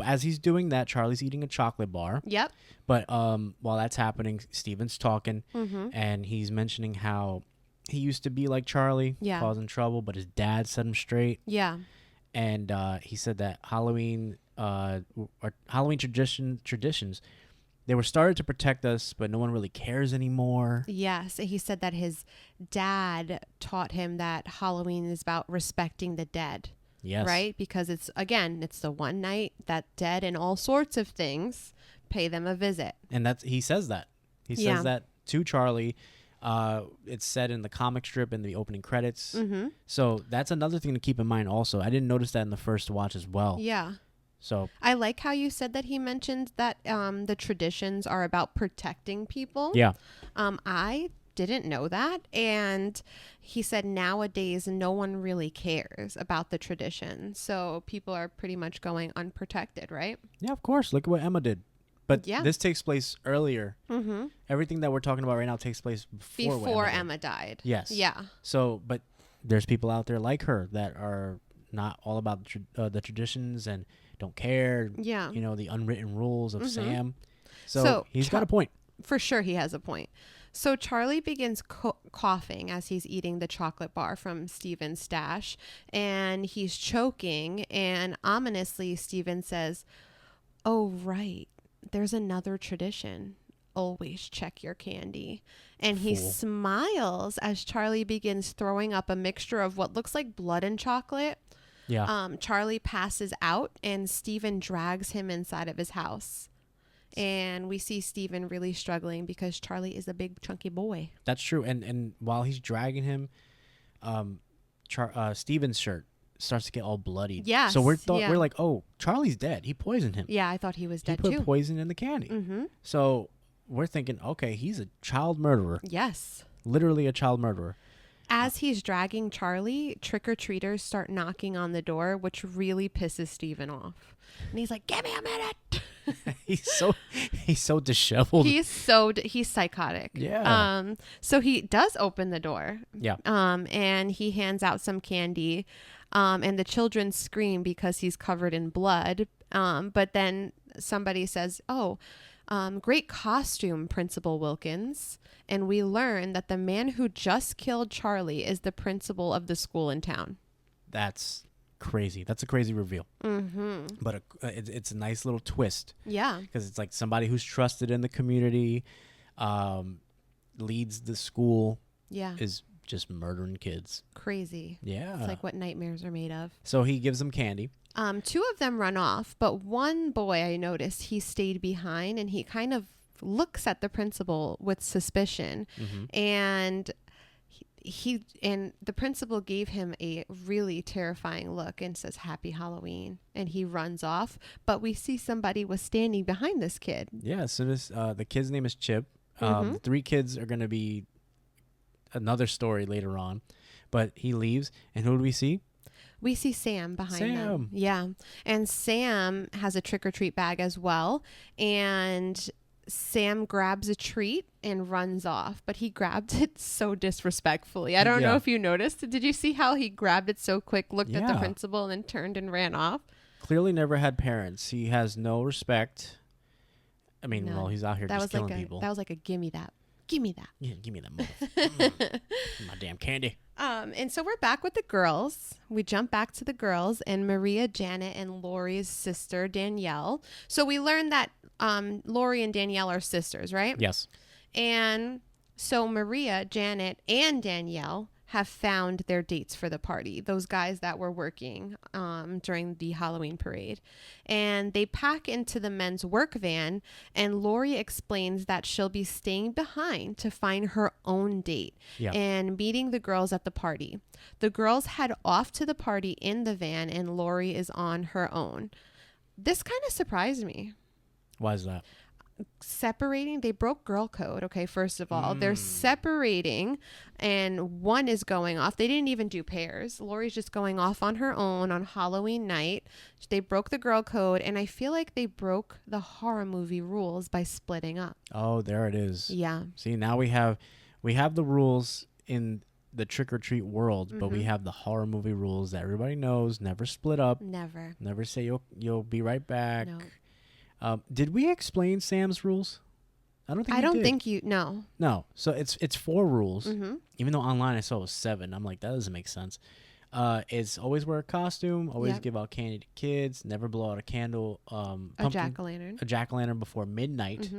C: As he's doing that, Charlie's eating a chocolate bar.
D: Yep.
C: But while that's happening, Steven's talking, and he's mentioning how he used to be like Charlie, causing trouble, but his dad set him straight.
D: Yeah.
C: And he said that Halloween traditions, they were started to protect us, but no one really cares anymore.
D: Yes. He said that his dad taught him that Halloween is about respecting the dead.
C: Yes.
D: Right? Because it's the one night that dead and all sorts of things pay them a visit.
C: And he says that. He says that to Charlie. It's said in the comic strip in the opening credits. So that's another thing to keep in mind also. I didn't notice that in the first watch as well.
D: Yeah.
C: So
D: I like how you said that he mentioned that the traditions are about protecting people.
C: Yeah.
D: I didn't know that. And he said nowadays no one really cares about the tradition. So people are pretty much going unprotected, right?
C: Yeah, of course. Look at what Emma did. But this takes place earlier. Everything that we're talking about right now takes place before
D: Emma died.
C: Yes.
D: Yeah.
C: So, but there's people out there like her that are not all about the traditions and don't care.
D: Yeah.
C: The unwritten rules of Sam. So he's got a point.
D: For sure he has a point. So Charlie begins coughing as he's eating the chocolate bar from Steven's stash, and he's choking, and ominously Steven says, "Oh, right. There's another tradition. Always check your candy." And he smiles as Charlie begins throwing up a mixture of what looks like blood and chocolate.
C: Yeah.
D: Charlie passes out, and Steven drags him inside of his house. And we see Steven really struggling because Charlie is a big chunky boy.
C: That's true. And while he's dragging him, Steven's shirt starts to get all bloody.
D: Yes.
C: So we're like, oh, Charlie's dead. He poisoned him.
D: Yeah, I thought he was dead
C: too. He
D: too.
C: put poison in the candy. So we're thinking, okay, he's a child murderer.
D: Yes.
C: Literally a child murderer.
D: As he's dragging Charlie, trick-or-treaters start knocking on the door, which really pisses Steven off. And he's like, give me a minute.
C: he's so disheveled.
D: He's psychotic.
C: Yeah.
D: So he does open the door.
C: Yeah.
D: And he hands out some candy. And the children scream because he's covered in blood. But then somebody says, "Oh, great costume, Principal Wilkins." And we learn that the man who just killed Charlie is the principal of the school in town.
C: That's crazy. That's a crazy reveal.
D: Mm-hmm.
C: But it's a nice little twist.
D: Yeah.
C: Because it's like somebody who's trusted in the community, leads the school, is just murdering kids.
D: Crazy.
C: Yeah.
D: It's like what nightmares are made of.
C: So he gives them candy.
D: Two of them run off, but one boy, I noticed, he stayed behind and he kind of looks at the principal with suspicion.
C: Mm-hmm.
D: And the principal gave him a really terrifying look and says, "Happy Halloween." And he runs off, but we see somebody was standing behind this kid.
C: Yeah, as soon as the kid's name is Chip.
D: Mm-hmm.
C: The 3 kids are going to be another story later on, but he leaves, and who do we see?
D: We see Sam behind them. Yeah. And Sam has a trick-or-treat bag as well. And Sam grabs a treat and runs off, but he grabbed it so disrespectfully. I don't know if you noticed. Did you see how he grabbed it so quick, looked at the principal, and then turned and ran off?
C: Clearly never had parents. He has no respect. I mean, well, he's out here just killing people.
D: That was like a gimme that. Give me that.
C: Yeah, give me that move. My damn candy.
D: And so we're back with the girls. We jump back to the girls and Maria, Janet, and Lori's sister, Danielle. So we learned that Lori and Danielle are sisters, right?
C: Yes.
D: And so Maria, Janet, and Danielle have found their dates for the party, those guys that were working during the Halloween parade. And they pack into the men's work van, and Lori explains that she'll be staying behind to find her own date and meeting the girls at the party. The girls head off to the party in the van, and Lori is on her own. This kind of surprised me.
C: Why is that?
D: Separating, they broke girl code. Okay, first of all, they're separating, and one is going off. They didn't even do pairs. Lori's just going off on her own on Halloween night. They broke the girl code, and I feel like they broke the horror movie rules by splitting up.
C: Oh, there it is.
D: Yeah.
C: See, now we have the rules in the trick-or-treat world, but we have the horror movie rules that everybody knows. Never split up. Never say you'll be right back.
D: No.
C: Did we explain Sam's rules? I don't think
D: you. No.
C: No. So it's 4 rules. Even though online I saw it was 7. I'm like, that doesn't make sense. It's always wear a costume. Always give out candy to kids. Never blow out a candle.
D: A jack-o'-lantern.
C: A jack-o'-lantern before midnight.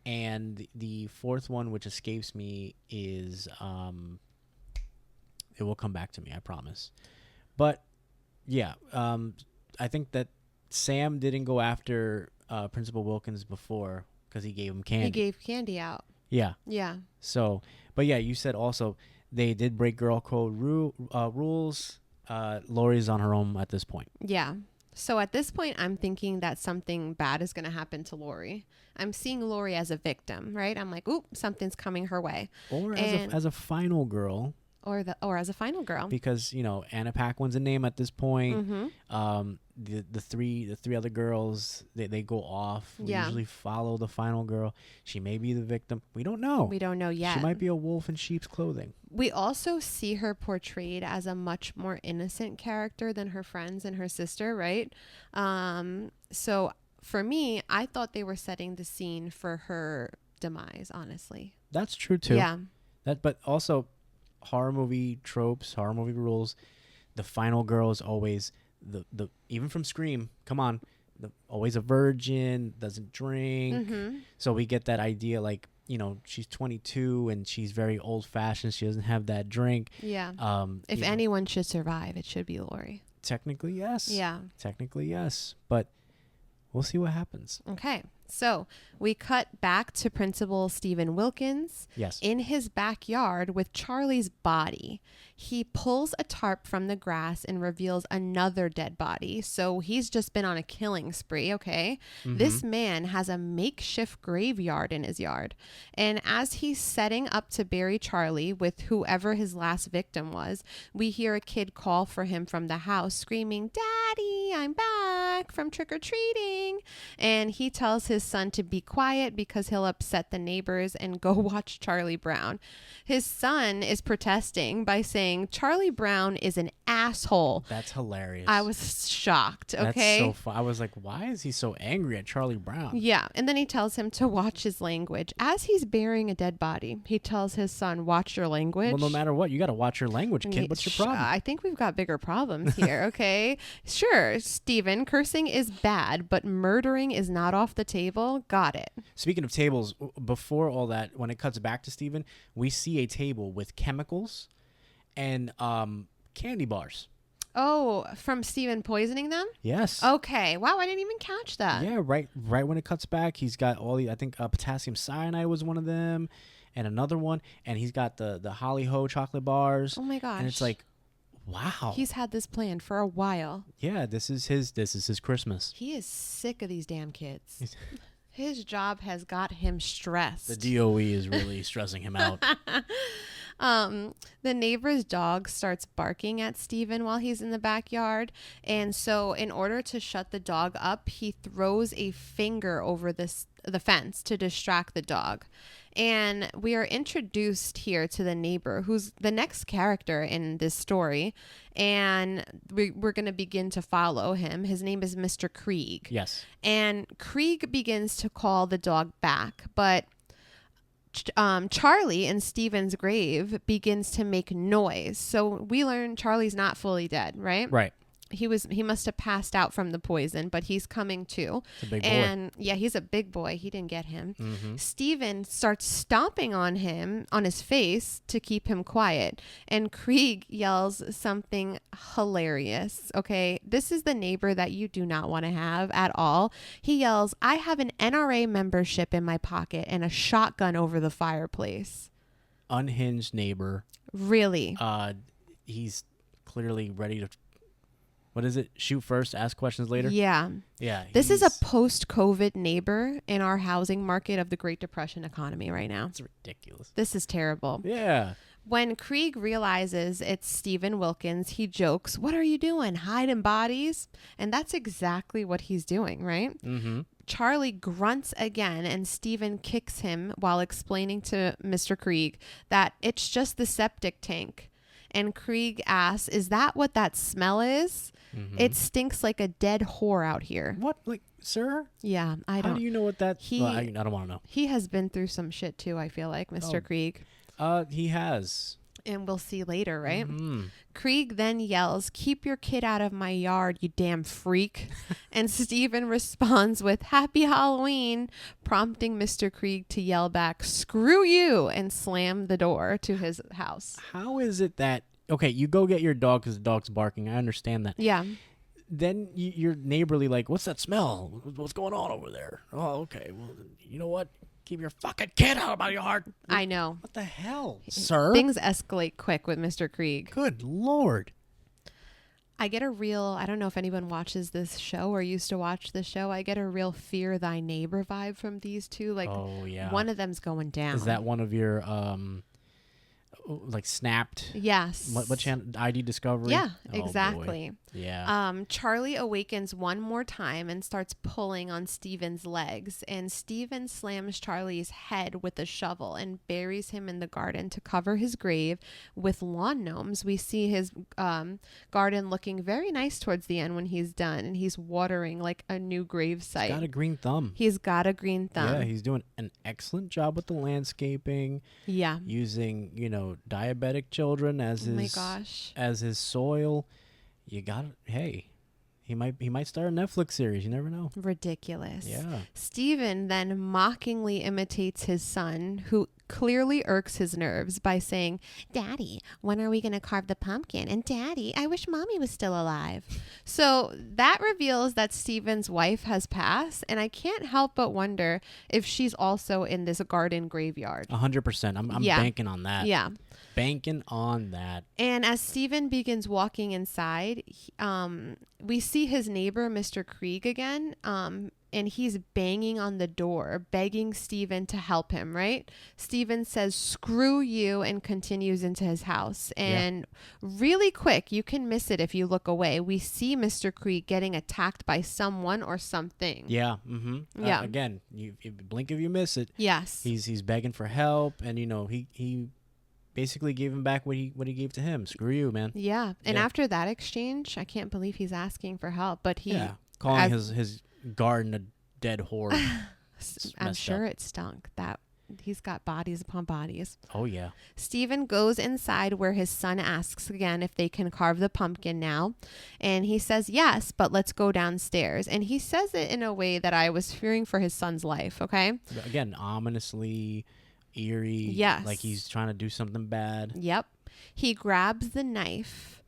C: And the 4th one, which escapes me, is it will come back to me. I promise. But yeah, I think that Sam didn't go after Principal Wilkins before because he gave him candy.
D: He gave candy out.
C: Yeah.
D: Yeah.
C: So, but yeah, you said also they did break girl code rules. Lori's on her own at this point.
D: Yeah. So at this point, I'm thinking that something bad is going to happen to Lori. I'm seeing Lori as a victim, right? I'm like, oop, something's coming her way.
C: Or as a final girl.
D: Or as a final girl.
C: Because, Anna Paquin's a name at this point. The three other girls, they go off. We usually follow the final girl. She may be the victim. We don't know.
D: We don't know yet.
C: She might be a wolf in sheep's clothing.
D: We also see her portrayed as a much more innocent character than her friends and her sister, right? So for me, I thought they were setting the scene for her demise, honestly.
C: That's true too.
D: Yeah.
C: But also horror movie tropes, horror movie rules, the final girl is always the even from Scream, come on, always a virgin, doesn't drink. So we get that idea like, she's 22 and she's very old fashioned. She doesn't have that drink.
D: Yeah. If anyone should survive, it should be Lori.
C: Technically, yes.
D: Yeah.
C: Technically, yes. But we'll see what happens.
D: Okay. So we cut back to Principal Stephen Wilkins
C: Yes.
D: in his backyard with Charlie's body. He pulls a tarp from the grass and reveals another dead body. So he's just been on a killing spree, okay? This man has a makeshift graveyard in his yard. And as he's setting up to bury Charlie with whoever his last victim was, we hear a kid call for him from the house screaming, "Daddy, I'm back from trick-or-treating." And he tells his son to be quiet because he'll upset the neighbors and go watch Charlie Brown. His son is protesting by saying Charlie Brown is an asshole.
C: That's hilarious.
D: I was shocked,
C: That's
D: okay?
C: so fun. I was like, why is he so angry at Charlie Brown?
D: Yeah, and then he tells him to watch his language. As he's burying a dead body, he tells his son, "Watch your language."
C: Well, no matter what, you got to watch your language, kid. What's your problem?
D: I think we've got bigger problems here, okay? Sure, Stephen, cursing is bad, but murdering is not off the table. Got it.
C: Speaking of tables, before all that, when it cuts back to Steven, we see a table with chemicals and candy bars.
D: Oh, from Stephen poisoning them?
C: Yes.
D: Okay. Wow, I didn't even catch that.
C: Yeah, right when it cuts back, he's got all the, I think potassium cyanide was one of them and another one, and he's got the Holly Ho chocolate bars.
D: Oh my gosh.
C: And it's like, wow.
D: He's had this planned for a while.
C: Yeah, this is his Christmas.
D: He is sick of these damn kids. His job has got him stressed.
C: The DOE is really stressing him out.
D: The neighbor's dog starts barking at Stephen while he's in the backyard. And so in order to shut the dog up, he throws a finger over the fence to distract the dog. And we are introduced here to the neighbor, who's the next character in this story. And we're going to begin to follow him. His name is Mr. Krieg.
C: Yes.
D: And Krieg begins to call the dog back, but Charlie in Stephen's grave begins to make noise. So we learn Charlie's not fully dead, right?
C: Right.
D: He must have passed out from the poison, but he's coming to.
C: It's a big boy.
D: And yeah, he's a big boy. He didn't get him.
C: Mm-hmm.
D: Stephen starts stomping on his face to keep him quiet. And Krieg yells something hilarious. Okay. This is the neighbor that you do not want to have at all. He yells, "I have an NRA membership in my pocket and a shotgun over the fireplace."
C: Unhinged neighbor.
D: Really?
C: He's clearly ready to, what is it? Shoot first, ask questions later?
D: Yeah.
C: Yeah.
D: This is a post-COVID neighbor in our housing market of the Great Depression economy right now.
C: It's ridiculous.
D: This is terrible.
C: Yeah.
D: When Krieg realizes it's Stephen Wilkins, he jokes, "What are you doing? Hiding bodies?" And that's exactly what he's doing, right?
C: Mm-hmm.
D: Charlie grunts again, and Stephen kicks him while explaining to Mr. Krieg that it's just the septic tank. And Krieg asks, "Is that what that smell is?"
C: Mm-hmm.
D: It stinks like a dead whore out here.
C: What? Like, sir?
D: Yeah, I
C: How
D: don't.
C: do you know what that?
D: He-
C: Well, I don't want to know.
D: He has been through some shit too, I feel like, Mr.
C: Oh.
D: Krieg.
C: He has.
D: And we'll see later, right?
C: Mm.
D: Krieg then yells, "Keep your kid out of my yard, you damn freak." And Stephen responds with, "Happy Halloween," prompting Mr. Krieg to yell back, "Screw you," and slam the door to his house.
C: How is it that, okay, you go get your dog because the dog's barking. I understand that.
D: Yeah.
C: Then you're neighborly, like, what's that smell? What's going on over there? Oh, okay. Well, you know what? Keep your fucking kid out of my yard.
D: I know.
C: What the hell, sir?
D: Things escalate quick with Mr. Krieg.
C: Good Lord.
D: I get a real, I don't know if anyone watches this show or used to watch this show. I get a real fear thy neighbor vibe from these two. Like,
C: Oh, yeah.
D: one of them's going down.
C: Is that one of your, like, snapped?
D: Yes.
C: What channel? ID Discovery?
D: Yeah,
C: Oh, boy.
D: exactly.
C: Yeah.
D: Charlie awakens one more time and starts pulling on Stephen's legs, and Stephen slams Charlie's head with a shovel and buries him in the garden to cover his grave with lawn gnomes. We see his garden looking very nice towards the end when he's done, and he's watering like a new grave site.
C: He's got a green thumb.
D: He's got a green thumb.
C: Yeah, he's doing an excellent job with the landscaping.
D: Yeah.
C: Using, diabetic children as
D: Oh my
C: his
D: gosh.
C: as his soil. You got it. Hey, he might start a Netflix series. You never know.
D: Ridiculous.
C: Yeah.
D: Stephen then mockingly imitates his son, who clearly irks his nerves by saying, "Daddy, when are we going to carve the pumpkin? And Daddy, I wish Mommy was still alive." So that reveals that Steven's wife has passed, and I can't help but wonder if she's also in this garden graveyard.
C: 100%. I'm
D: Yeah.
C: banking on that.
D: Yeah.
C: Banking on that.
D: And as Steven begins walking inside, we see his neighbor, Mr. Krieg, again. And he's banging on the door, begging Steven to help him, right? Steven says, "Screw you," and continues into his house. And really quick, you can miss it if you look away. We see Mr. Krieg getting attacked by someone or something.
C: Yeah. Mm-hmm.
D: Yeah.
C: Again, you blink if you miss it.
D: Yes.
C: He's begging for help, and he basically gave him back what he gave to him. Screw you, man.
D: Yeah. And
C: Yeah.
D: after that exchange, I can't believe he's asking for help. But
C: Calling his garden a dead horde.
D: I'm sure it stunk. That he's got bodies upon bodies.
C: Oh yeah.
D: Steven goes inside where his son asks again if they can carve the pumpkin now. And he says yes, but let's go downstairs. And he says it in a way that I was fearing for his son's life, okay?
C: Again, ominously eerie.
D: Yes.
C: Like he's trying to do something bad.
D: Yep. He grabs the knife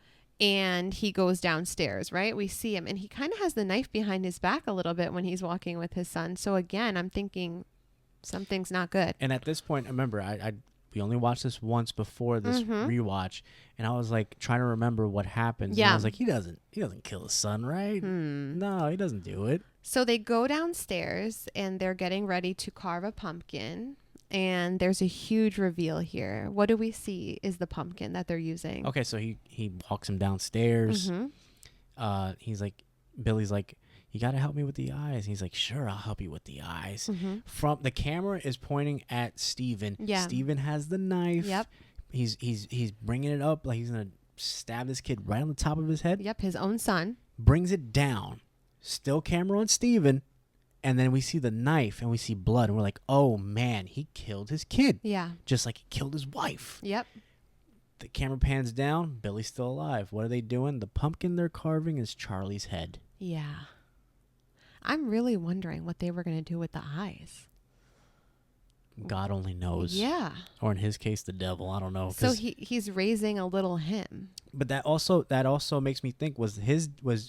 D: and he goes downstairs, right? We see him and he kind of has the knife behind his back a little bit when he's walking with his son. So again, I'm thinking something's not good.
C: And at this point, remember, we only watched this once before this rewatch, and I was like trying to remember what happens.
D: Yeah.
C: And I was like, he doesn't kill his son, right? No, he doesn't do it.
D: So they go downstairs and they're getting ready to carve a pumpkin. And there's a huge reveal here. What do we see is the pumpkin that they're using.
C: Okay, so he walks him downstairs. He's like, Billy's like, "You got to help me with the eyes." And he's like, "Sure, I'll help you with the eyes." From the camera is pointing at Steven.
D: Yeah.
C: Steven has the knife.
D: Yep.
C: He's bringing it up like he's gonna stab this kid right on the top of his head.
D: Yep, his own son.
C: Brings it down. Still camera on Steven. And then we see the knife and we see blood. And we're like, oh, man, he killed his kid.
D: Yeah.
C: Just like he killed his wife.
D: Yep.
C: The camera pans down. Billy's still alive. What are they doing? The pumpkin they're carving is Charlie's head.
D: Yeah. I'm really wondering what they were going to do with the eyes.
C: God only knows.
D: Yeah.
C: Or in his case, the devil. I don't know.
D: So he's raising a little him.
C: But that also makes me think, was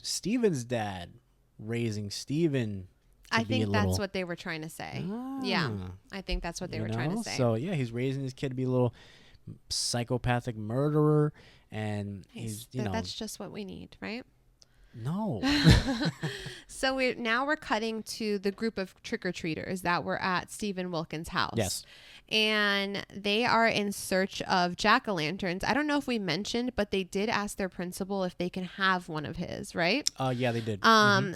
C: Steven's dad raising Steven?
D: I think that's what they were trying to say.
C: Ah,
D: Yeah. I think that's what they were trying to say.
C: So yeah, he's raising his kid to be a little psychopathic murderer, and he's
D: that's just what we need, right?
C: no.
D: So we're cutting to the group of trick-or-treaters that were at Stephen Wilkins' house.
C: Yes.
D: And they are in search of jack-o'-lanterns. I don't know if we mentioned, but they did ask their principal if they can have one of his, right?
C: Yeah, they did.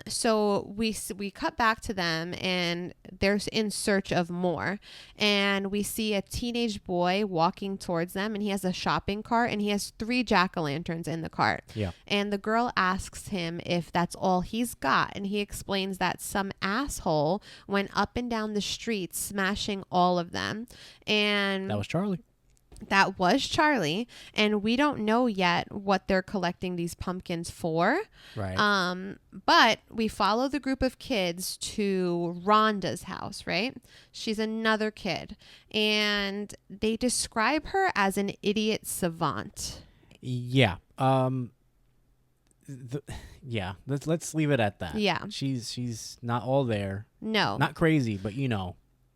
D: So we cut back to them and they're in search of more. And we see a teenage boy walking towards them and he has a shopping cart and he has 3 jack-o'-lanterns in the cart.
C: Yeah.
D: And the girl asks him if that's all he's got. And he explains that some asshole went up and down the street smashing all of them. And
C: That was Charlie.
D: that was Charlie. And we don't know yet what they're collecting these pumpkins for.
C: Right.
D: But we follow the group of kids to Rhonda's house, right? She's another kid. And they describe her as an idiot savant.
C: Yeah. Yeah. Let's leave it at that.
D: Yeah.
C: She's not all there.
D: No.
C: Not crazy, but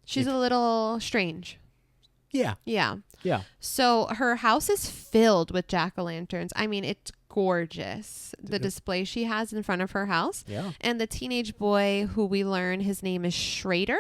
D: She's a little strange.
C: Yeah.
D: Yeah.
C: Yeah.
D: So her house is filled with jack-o'-lanterns. I mean, it's gorgeous, the display she has in front of her house.
C: Yeah.
D: And the teenage boy, who we learn his name is Schrader,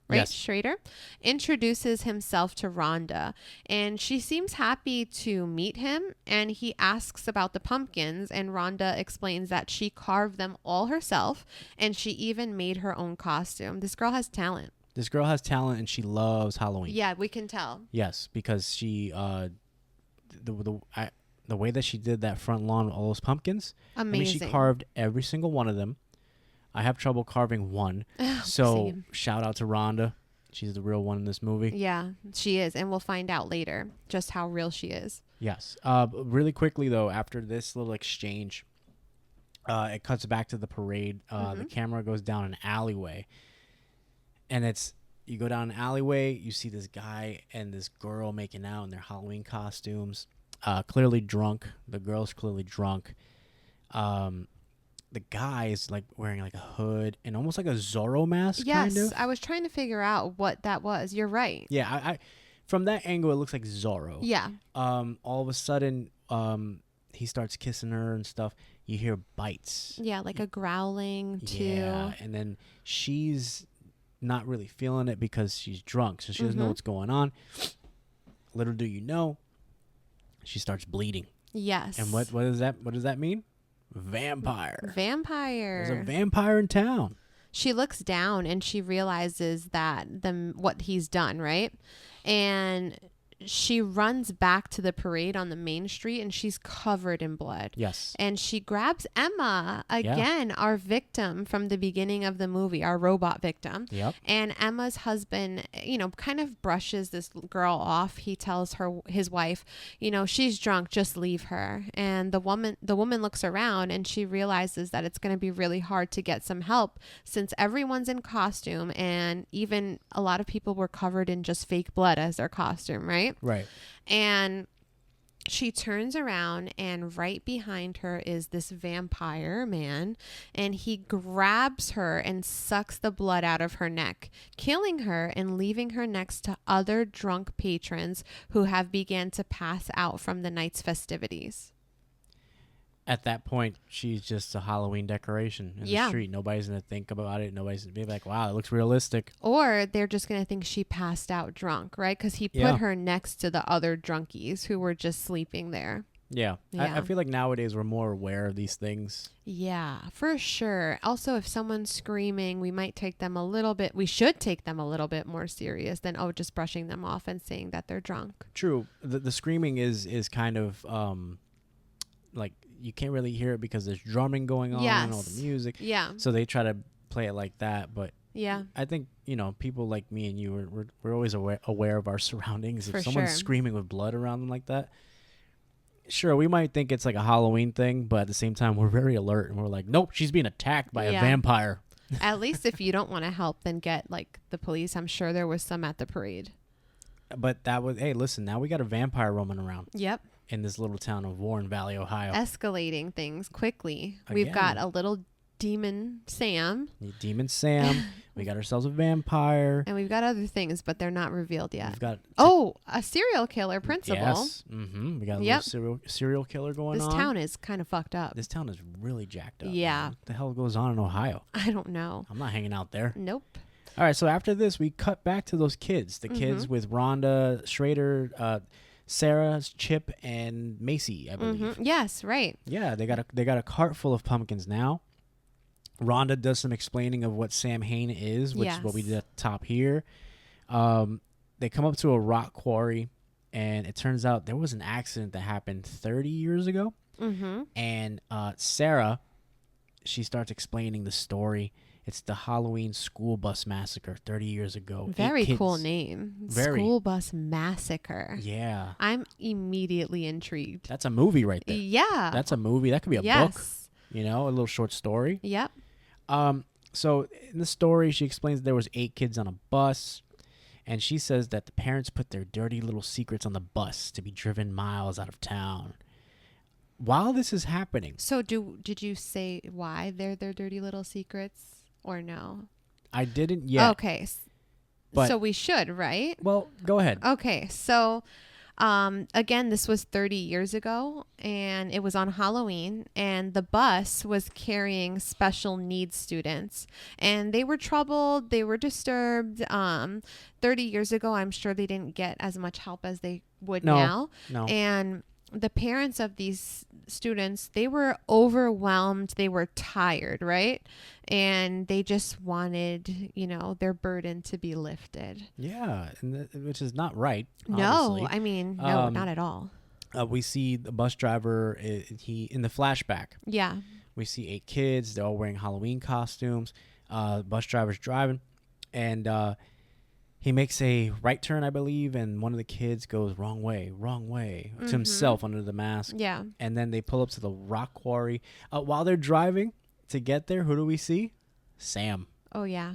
D: right?
C: Yes.
D: Schrader, introduces himself to Rhonda. And she seems happy to meet him. And he asks about the pumpkins. And Rhonda explains that she carved them all herself. And she even made her own costume. This girl has talent.
C: This girl has talent and she loves Halloween.
D: Yeah, we can tell.
C: Yes, because she the way that she did that front lawn with all those pumpkins.
D: Amazing.
C: I mean, she carved every single one of them. I have trouble carving one. So
D: Same.
C: shout out to Rhonda. She's the real one in this movie.
D: Yeah, she is. And we'll find out later just how real she is.
C: Yes. Really quickly though, after this little exchange, it cuts back to the parade. The camera goes down an alleyway. And You go down an alleyway, you see this guy and this girl making out in their Halloween costumes, clearly drunk. The girl's clearly drunk. The guy is like wearing like a hood and almost like a Zorro mask.
D: Yes,
C: kind of.
D: I was trying to figure out what that was. You're right.
C: Yeah, I from that angle it looks like Zorro.
D: Yeah.
C: All of a sudden, he starts kissing her and stuff. You hear bites.
D: Yeah, like a growling too.
C: Yeah, and then she's not really feeling it because she's drunk, so she doesn't know what's going on. Little do you know, she starts bleeding.
D: Yes.
C: And what does that mean? Vampire.
D: Vampire.
C: There's a vampire in town.
D: She looks down and she realizes that what he's done, right? And she runs back to the parade on the main street and she's covered in blood.
C: Yes.
D: And she grabs Emma, again, our victim from the beginning of the movie, our robot victim.
C: Yep.
D: And Emma's husband, kind of brushes this girl off. He tells his wife, she's drunk, just leave her. And the woman looks around and she realizes that it's going to be really hard to get some help since everyone's in costume and even a lot of people were covered in just fake blood as their costume, right?
C: Right.
D: And she turns around and right behind her is this vampire man and he grabs her and sucks the blood out of her neck, killing her and leaving her next to other drunk patrons who have began to pass out from the night's festivities.
C: At that point, she's just a Halloween decoration in the street. Nobody's going to think about it. Nobody's going to be like, wow, it looks realistic.
D: Or they're just going to think she passed out drunk, right? Because he put her next to the other drunkies who were just sleeping there.
C: Yeah. I feel like nowadays we're more aware of these things.
D: Yeah, for sure. Also, if someone's screaming, we should take them a little bit more serious than, just brushing them off and saying that they're drunk.
C: True. The screaming is kind of like you can't really hear it because there's drumming going on and all the music.
D: Yeah.
C: So they try to play it like that. But
D: yeah,
C: I think, people like me and you, we're always aware of our surroundings. If someone's screaming with blood around them like that, sure, we might think it's like a Halloween thing, but at the same time, we're very alert and we're like, nope, she's being attacked by a vampire.
D: At least if you don't want to help, then get like the police. I'm sure there was some at the parade.
C: But that was, hey, listen, now we got a vampire roaming around.
D: Yep.
C: In this little town of Warren Valley, Ohio.
D: Escalating things quickly. We've got a little demon Sam.
C: Demon Sam. We got ourselves a vampire.
D: And we've got other things, but they're not revealed yet.
C: We've got
D: a serial killer principal.
C: Yes. We got a little serial killer going on.
D: This town is kind of fucked up.
C: This town is really jacked up.
D: Yeah.
C: Man. What the hell goes on in Ohio?
D: I don't know.
C: I'm not hanging out there.
D: Nope.
C: All right, so after this, we cut back to those kids. The kids with Rhonda, Schrader, Sarah, Chip, and Macy, I believe.
D: Yes, right.
C: Yeah, they got a cart full of pumpkins now. Rhonda does some explaining of what Sam Hain is, which is what we did at the top here. They come up to a rock quarry, and it turns out there was an accident that happened 30 years ago. And Sarah, she starts explaining the story. It's the Halloween school bus massacre 30 years ago.
D: Very cool name. School bus massacre.
C: Yeah.
D: I'm immediately intrigued.
C: That's a movie right there.
D: Yeah.
C: That's a movie. That could be a book. A little short story.
D: Yep.
C: So in the story, she explains there was 8 kids on a bus. And she says that the parents put their dirty little secrets on the bus to be driven miles out of town. While this is happening.
D: So did you say why they're their dirty little secrets? Or no?
C: I didn't yet.
D: Okay. So we should, right?
C: Well, go ahead.
D: Okay. So, again, this was 30 years ago, and it was on Halloween, and the bus was carrying special needs students, and they were troubled. They were disturbed. 30 years ago, I'm sure they didn't get as much help as they would now.
C: No.
D: And the parents of these students, they were overwhelmed. They were tired, right? And they just wanted, their burden to be lifted.
C: Yeah, which is not right.
D: No,
C: obviously.
D: I mean, no, not at all.
C: We see the bus driver, he in the flashback.
D: Yeah.
C: We see 8 kids. They're all wearing Halloween costumes. Bus driver's driving. And he makes a right turn, I believe, and one of the kids goes wrong way to himself under the mask.
D: Yeah.
C: And then they pull up to the rock quarry. While they're driving to get there, who do we see? Sam.
D: Oh, yeah.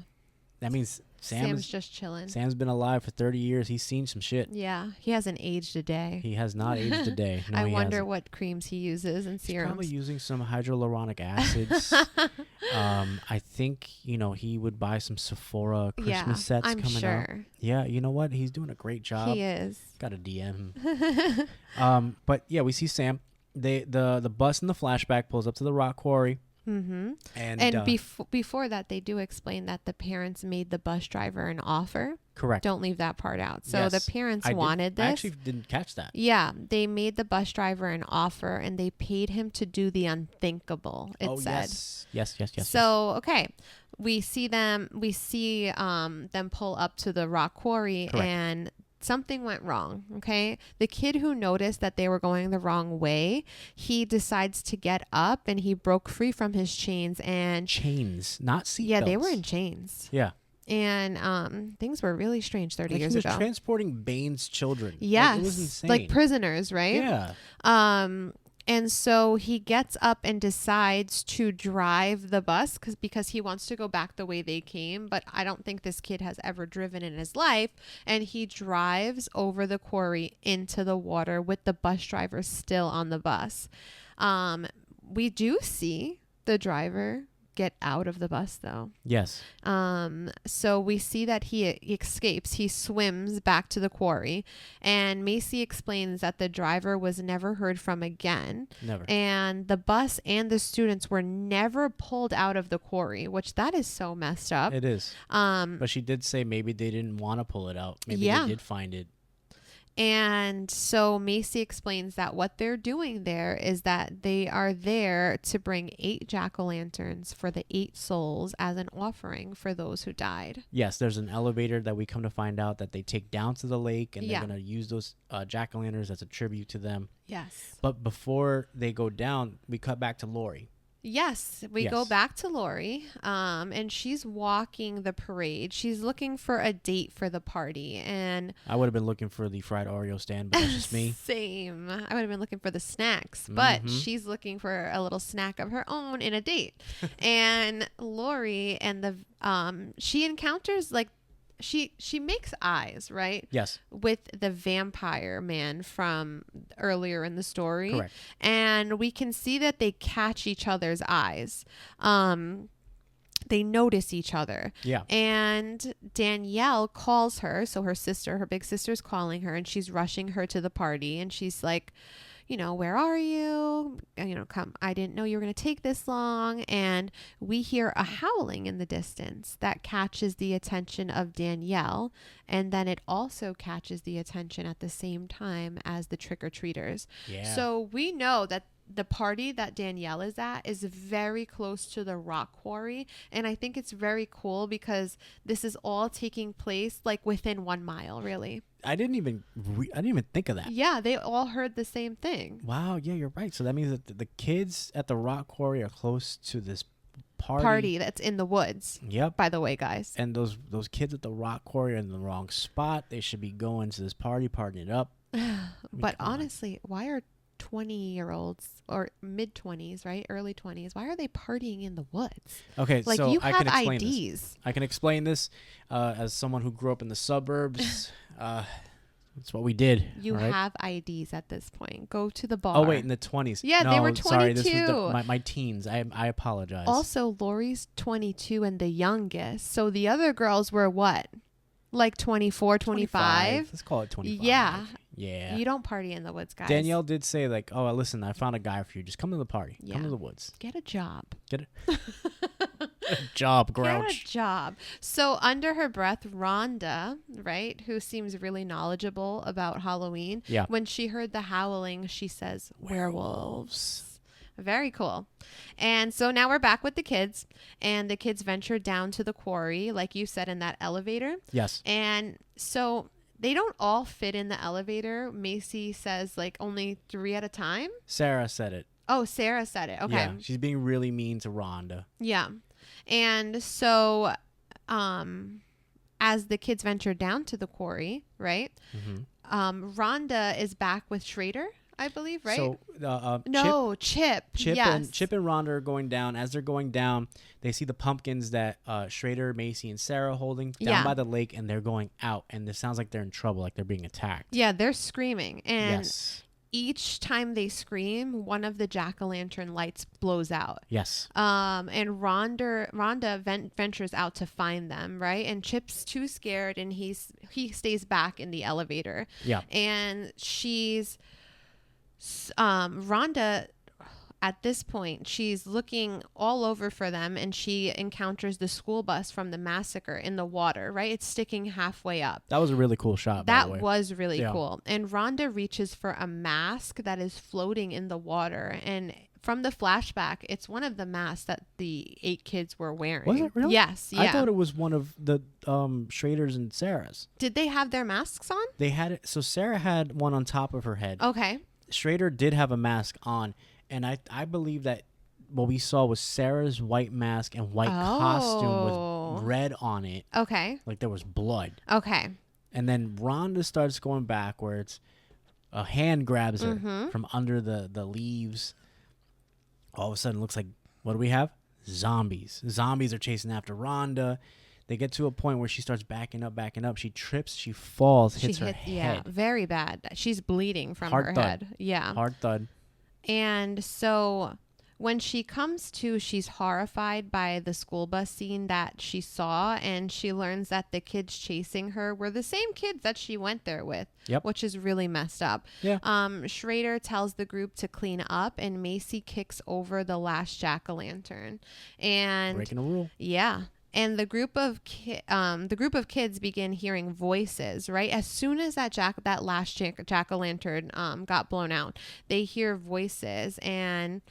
C: That means
D: Sam's just chilling.
C: Sam's been alive for 30 years. He's seen some shit.
D: Yeah, he hasn't aged a day.
C: He has not aged a day. No,
D: I
C: he
D: wonder
C: hasn't.
D: what creams he uses and
C: He's
D: serums.
C: probably using some hyaluronic acids. I think, he would buy some Sephora Christmas sets
D: I'm
C: coming
D: sure.
C: up. Yeah, you know what? He's doing a great job.
D: He is.
C: Got to DM him. But yeah, we see Sam. The bus in the flashback pulls up to the rock quarry.
D: Mm-hmm.
C: And
D: before that, they do explain that the parents made the bus driver an offer.
C: correct.
D: Don't leave that part out. So
C: Yes.
D: the parents
C: I
D: wanted this.
C: I actually didn't catch that.
D: Yeah, they made the bus driver an offer and they paid him to do the unthinkable, it said.
C: Yes.
D: So, okay. We see them pull up to the rock quarry.
C: Correct.
D: And something went wrong. Okay. The kid who noticed that they were going the wrong way, he decides to get up and he broke free from his chains and
C: Chains, not seatbelts.
D: yeah, they were in chains.
C: Yeah.
D: And things were really strange 30
C: Like
D: years
C: he was
D: ago.
C: transporting Bane's children.
D: Yes.
C: Like, it was insane.
D: Like prisoners, right?
C: Yeah.
D: And so he gets up and decides to drive the bus because he wants to go back the way they came. But I don't think this kid has ever driven in his life. And he drives over the quarry into the water with the bus driver still on the bus. We do see the driver get out of the bus though.
C: Yes.
D: So we see that he escapes. He swims back to the quarry, and Macy explains that the driver was never heard from again.
C: Never.
D: And the bus and the students were never pulled out of the quarry, which that is so messed up.
C: It is. But she did say maybe they didn't want to pull it out. Maybe
D: Yeah.
C: they did find it.
D: And so Macy explains that what they're doing there is that they are there to bring 8 jack-o'-lanterns for the 8 souls as an offering for those who died.
C: Yes, there's an elevator that we come to find out that they take down to the lake, and
D: Yeah.
C: they're going to use those jack-o'-lanterns as a tribute to them.
D: Yes.
C: But before they go down, we cut back to Lori.
D: Yes, we go
C: Yes.
D: back to Lori, and she's walking the parade. She's looking for a date for the party, and
C: I would have been looking for the fried Oreo stand, but that's just me.
D: Same. I would have been looking for the snacks, but
C: Mhm.
D: she's looking for a little snack of her own in a date. And Lori and she encounters she makes eyes, right?
C: Yes.
D: With the vampire man from earlier in the story.
C: Correct.
D: And we can see that they catch each other's eyes. They notice each other.
C: Yeah.
D: And Danielle calls her. So her big sister's calling her, and she's rushing her to the party. And she's like, where are you? Come. I didn't know you were going to take this long. And we hear a howling in the distance that catches the attention of Danielle. And then it also catches the attention at the same time as the trick-or-treaters.
C: Yeah.
D: So we know that the party that Danielle is at is very close to the rock quarry. And I think it's very cool because this is all taking place within 1 mile, really.
C: I didn't even think of that.
D: Yeah, they all heard the same thing.
C: Wow, yeah, you're right. So that means that the kids at the rock quarry are close to this
D: Party that's in the woods.
C: Yep.
D: By the way, guys.
C: And those kids at the rock quarry are in the wrong spot. They should be going to this party, partying it up.
D: But honestly, why are 20-year-olds or mid-20s, right? Early 20s, why are they partying in the woods?
C: Okay, so
D: you
C: I
D: have
C: can explain
D: IDs.
C: this. I can explain this as someone who grew up in the suburbs. That's what we did.
D: You
C: all right?
D: have IDs at this point. Go to the bar.
C: Oh wait, in the 20s.
D: Yeah,
C: no,
D: they were
C: Sorry, this
D: 22.
C: was my teens. I apologize.
D: Also, Lori's 22 and the youngest. So the other girls were what? 24, 25?
C: Let's call it 25.
D: Yeah.
C: Yeah.
D: You don't party in the woods, guys.
C: Danielle did say oh, listen, I found a guy for you. Just come to the party.
D: Yeah.
C: Come to the woods.
D: Get a job.
C: Get a job, Grouch.
D: Get a job. So under her breath, Rhonda, right, who seems really knowledgeable about Halloween,
C: Yeah.
D: when she heard the howling, she says, werewolves. Very cool. And so now we're back with the kids, and the kids venture down to the quarry, like you said, in that elevator.
C: Yes.
D: And so they don't all fit in the elevator. Macy says only 3 at a time.
C: Sarah said it.
D: Oh, Sarah said it. Okay.
C: Yeah, she's being really mean to Rhonda.
D: Yeah. And so as the kids venture down to the quarry, right?
C: Mm-hmm.
D: Rhonda is back with Schrader. I believe, right?
C: So
D: no, Chip.
C: Chip
D: Yes.
C: Chip and Rhonda are going down. As they're going down, they see the pumpkins that Schrader, Macy, and Sarah are holding down
D: Yeah.
C: by the lake, and they're going out. And it sounds like they're in trouble, like they're being attacked.
D: Yeah, they're screaming. And
C: Yes.
D: each time they scream, one of the jack-o'-lantern lights blows out.
C: Yes.
D: And Rhonda ventures out to find them, right? And Chip's too scared, and he stays back in the elevator.
C: Yeah.
D: And Rhonda, at this point, she's looking all over for them, and she encounters the school bus from the massacre in the water, right? It's sticking halfway up.
C: That was a really cool shot, by the way.
D: That was really
C: Yeah.
D: cool. And Rhonda reaches for a mask that is floating in the water. And from the flashback, it's one of the masks that the 8 kids were wearing.
C: Was it really?
D: Yes. Yeah.
C: I thought it was one of the Schrader's and Sarah's.
D: Did they have their masks on?
C: They had it. So Sarah had one on top of her head.
D: Okay.
C: Schrader did have a mask on, and I believe that what we saw was Sarah's white mask and white costume with red on it,
D: Okay.
C: like there was blood.
D: Okay.
C: And then Rhonda starts going backwards. A hand grabs her
D: Mm-hmm.
C: from under the leaves. All of a sudden, it looks like, what do we have? Zombies. Zombies are chasing after Rhonda. They get to a point where she starts backing up. She trips, she falls, hits her head.
D: Yeah, very bad. She's bleeding from
C: Hard
D: her
C: thud.
D: head. Yeah.
C: Hard thud.
D: And so when she comes to, she's horrified by the school bus scene that she saw, and she learns that the kids chasing her were the same kids that she went there with,
C: Yep.
D: which is really messed up.
C: Yeah.
D: Schrader tells the group to clean up, and Macy kicks over the last jack-o'-lantern. And
C: Breaking a rule.
D: yeah. And the group of kids begin hearing voices, right? As soon as that last jack-o'-lantern got blown out, they hear voices, and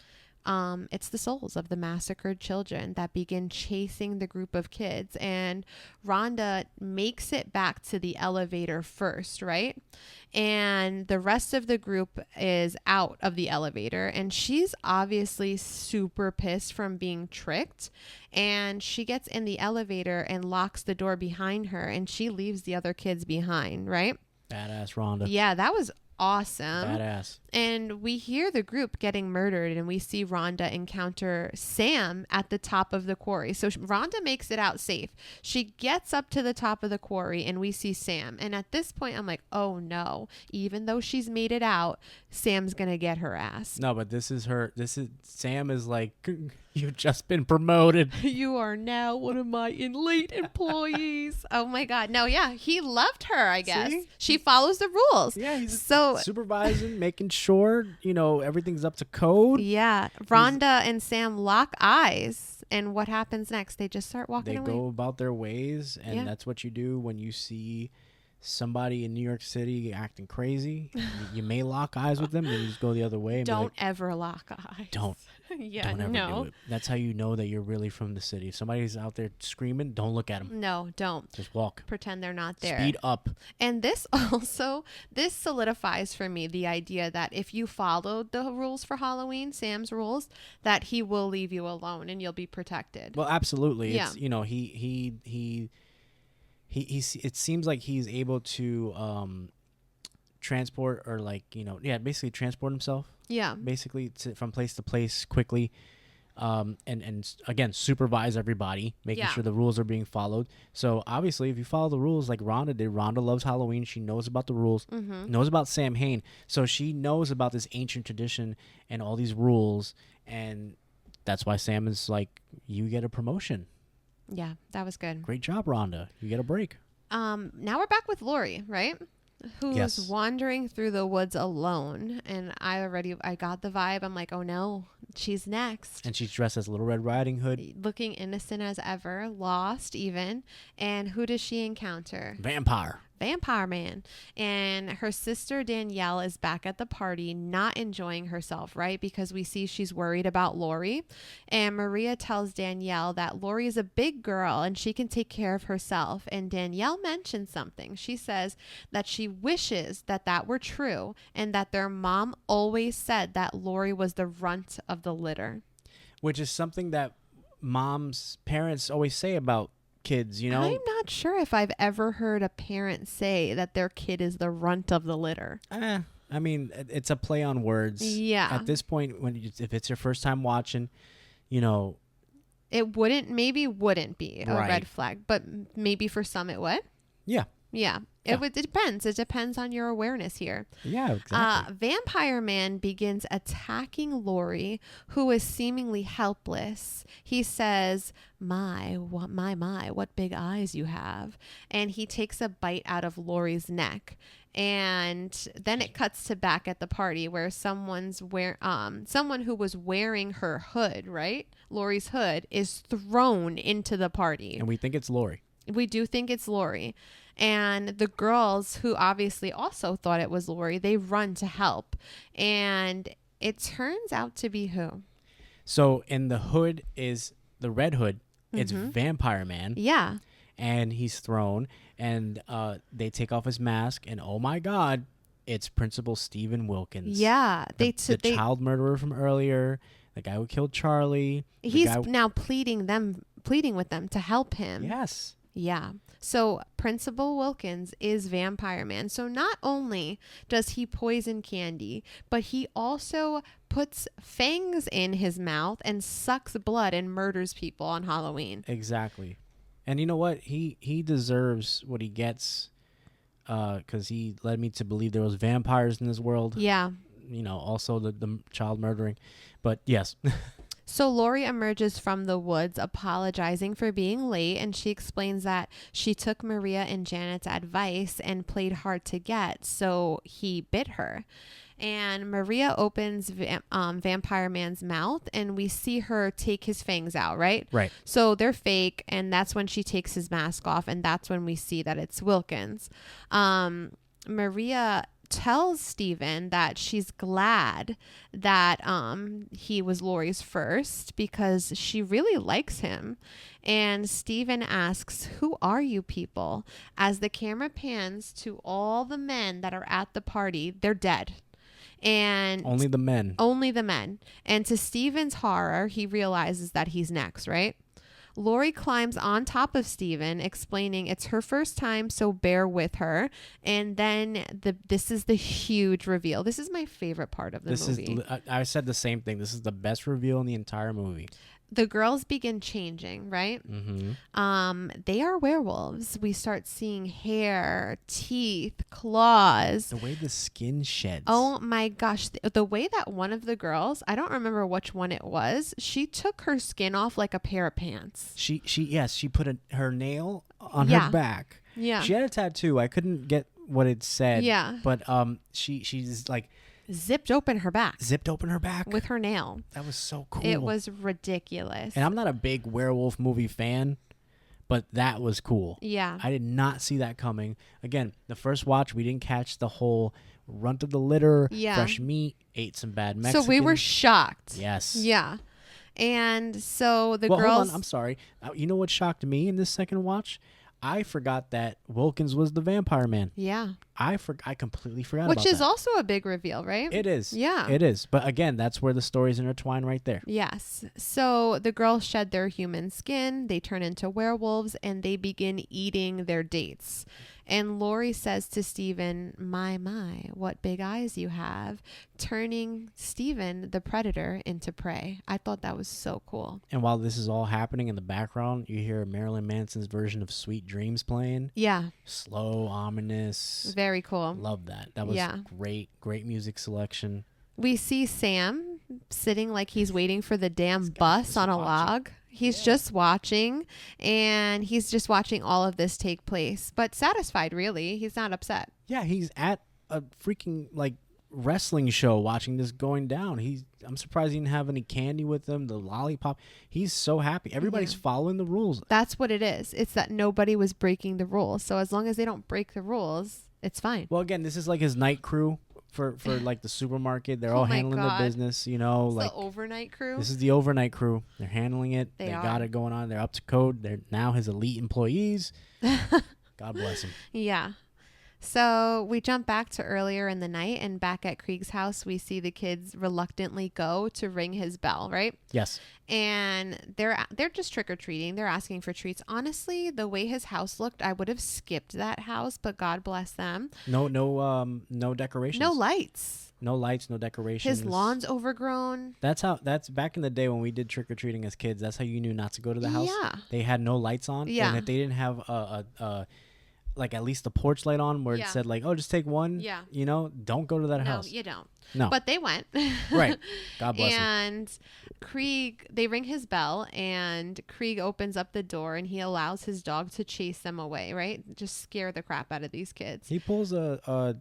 D: it's the souls of the massacred children that begin chasing the group of kids. And Rhonda makes it back to the elevator first, right? And the rest of the group is out of the elevator, and she's obviously super pissed from being tricked. And she gets in the elevator and locks the door behind her, and she leaves the other kids behind, right?
C: Badass Rhonda.
D: Yeah, that was awesome.
C: Badass.
D: And we hear the group getting murdered, and we see Rhonda encounter Sam at the top of the quarry. So Rhonda makes it out safe. She gets up to the top of the quarry, and we see Sam. And at this point, I'm like, oh no. Even though she's made it out, Sam's going to get her ass.
C: No, but Sam is like, you've just been promoted.
D: You are now one of my elite employees. Oh my God. No, yeah. He loved her, I guess.
C: See?
D: She follows the rules.
C: Yeah, he's
D: So
C: supervising, making sure, everything's up to code.
D: yeah, Rhonda and Sam lock eyes, and what happens next? They just start walking
C: They
D: away.
C: go about their ways, and
D: Yeah.
C: that's what you do when you see somebody in New York City acting crazy. you may lock eyes with them, then you just go the other way. And be
D: Don't
C: like,
D: ever lock eyes.
C: Don't.
D: Yeah,
C: Don't ever
D: no.
C: do it. That's how you know that you're really from the city. If somebody's out there screaming, don't look at them.
D: No, don't.
C: Just walk.
D: Pretend they're not there.
C: Speed up.
D: And this solidifies for me the idea that if you followed the rules for Halloween, Sam's rules, that he will leave you alone and you'll be protected.
C: Well, absolutely.
D: Yeah.
C: It's, he it seems like he's able to transport or basically transport himself
D: Yeah.
C: basically from place to place quickly, and again supervise everybody, making
D: Yeah.
C: sure the rules are being followed. So obviously if you follow the rules like Rhonda did, Rhonda loves Halloween, she knows about the rules, knows about Sam Hain, so she knows about this ancient tradition and all these rules, and that's why Sam is like, you get a promotion.
D: Yeah, that was good.
C: Great job, Rhonda. You get a break.
D: Now we're back with Lori, right? Who's
C: Yes.
D: wandering through the woods alone. And I got the vibe. I'm like, oh no, she's next.
C: And she's dressed as Little Red Riding Hood.
D: Looking innocent as ever, lost even. And who does she encounter?
C: Vampire.
D: Vampire Man. And her sister Danielle is back at the party, not enjoying herself, right? Because we see she's worried about Lori. And Maria tells Danielle that Lori is a big girl and she can take care of herself. And Danielle mentions something. She says that she wishes that were true and that their mom always said that Lori was the runt of the litter.
C: Which is something that parents always say about kids,
D: I'm not sure if I've ever heard a parent say that their kid is the runt of the litter.
C: I mean, it's a play on words.
D: Yeah.
C: At this point, if it's your first time watching, you know,
D: It wouldn't be a
C: Right.
D: red flag, but maybe for some it would.
C: yeah.
D: Yeah.
C: Yeah.
D: It depends. It depends on your awareness here.
C: Yeah, exactly.
D: Vampire Man begins attacking Lori, who is seemingly helpless. He says, my, what big eyes you have. And he takes a bite out of Lori's neck. And then it cuts to back at the party where someone who was wearing her hood, right? Lori's hood is thrown into the party.
C: And we think it's Lori.
D: We do think it's Lori. And the girls, who obviously also thought it was Lori, they run to help. And it turns out to be who?
C: So in the hood is the red hood. It's Vampire Man.
D: Yeah.
C: And he's thrown. And they take off his mask. And oh my God, it's Principal Stephen Wilkins.
D: Yeah.
C: The child murderer from earlier. The guy who killed Charlie.
D: He's now pleading with them to help him.
C: Yes.
D: Yeah. So Principal Wilkins is Vampire Man. So not only does he poison Candy, but he also puts fangs in his mouth and sucks blood and murders people on Halloween.
C: Exactly. And you know what? He deserves what he gets because he led me to believe there was vampires in this world.
D: Yeah.
C: You know, also the child murdering. But yes.
D: So Lori emerges from the woods apologizing for being late, and she explains that she took Maria and Janet's advice and played hard to get, so he bit her. And Maria opens Vampire Man's mouth, and we see her take his fangs out, right?
C: Right.
D: So they're fake, and that's when she takes his mask off, and that's when we see that it's Wilkins. Maria tells Steven that she's glad that he was Lori's first because she really likes him. And Steven asks, "Who are you people?" As the camera pans to all the men that are at the party, they're dead. And
C: Only the men.
D: And to Steven's horror, he realizes that he's next, right? Lori climbs on top of Steven, explaining it's her first time, so bear with her. And then this is the huge reveal. This is my favorite part of the movie.
C: I said the same thing. This is the best reveal in the entire movie.
D: The girls begin changing, right?
C: Mm-hmm.
D: They are werewolves. We start seeing hair, teeth, claws.
C: The way the skin sheds.
D: Oh my gosh. The way that one of the girls, I don't remember which one it was, she took her skin off like a pair of pants.
C: She put her nail on
D: Yeah.
C: her back.
D: Yeah.
C: She had a tattoo. I couldn't get what it said.
D: Yeah.
C: But she's like
D: Zipped open her back
C: zipped open her back
D: with her nail.
C: That was so cool.
D: It was ridiculous.
C: And I'm not a big werewolf movie fan, but that was cool.
D: Yeah.
C: I did not see that coming. Again, the first watch, we didn't catch the whole runt of the litter,
D: Yeah.
C: fresh meat, ate some bad Mexicans.
D: So we were shocked.
C: Yes.
D: Yeah. And so the
C: Hold
D: girls.
C: on, I'm sorry. You know what shocked me in this second watch? I forgot that Wilkins was the Vampire Man.
D: Yeah.
C: I completely forgot about that.
D: Which is also a big reveal, right?
C: It is.
D: Yeah.
C: It is. But again, that's where the stories intertwine right there.
D: Yes. So the girls shed their human skin, they turn into werewolves, and they begin eating their dates. And Lori says to Steven, my, what big eyes you have, turning Steven, the predator, into prey. I thought that was so cool.
C: And while this is all happening in the background, you hear Marilyn Manson's version of Sweet Dreams playing.
D: Yeah.
C: Slow, ominous.
D: Very cool.
C: Love that. That was great music selection.
D: We see Sam sitting like he's waiting for the damn bus on a log. He's just watching, and he's just watching all of this take place, but satisfied, really. He's not upset.
C: Yeah, he's at a freaking wrestling show watching this going down. I'm surprised he didn't have any candy with him, the lollipop. He's so happy. Everybody's following the rules.
D: That's what it is. It's that nobody was breaking the rules. So as long as they don't break the rules, it's fine.
C: Well, again, this is like his night crew for like the supermarket. They're all handling their business, you know.
D: It's
C: like
D: the overnight crew.
C: This is the overnight crew. They're handling it.
D: They
C: got it going on. They're up to code. They're now his elite employees. God bless him.
D: Yeah. So we jump back to earlier in the night, and back at Krieg's house, we see the kids reluctantly go to ring his bell, right?
C: Yes.
D: And they're just trick-or-treating. They're asking for treats. Honestly, the way his house looked, I would have skipped that house, but God bless them.
C: No decorations.
D: No lights.
C: No lights, no decorations.
D: His lawn's overgrown.
C: That's back in the day when we did trick or treating as kids. That's how you knew not to go to the house.
D: Yeah.
C: They had no lights on.
D: Yeah.
C: And if they didn't have like at least the porch light on where
D: Yeah.
C: it said like, oh, just take one.
D: Yeah.
C: You know, don't go to that
D: No,
C: house.
D: you don't.
C: No.
D: But they went.
C: Right. God bless him.
D: And Krieg, they ring his bell, and Krieg opens up the door, and he allows his dog to chase them away, right? Just scare the crap out of these kids.
C: He pulls the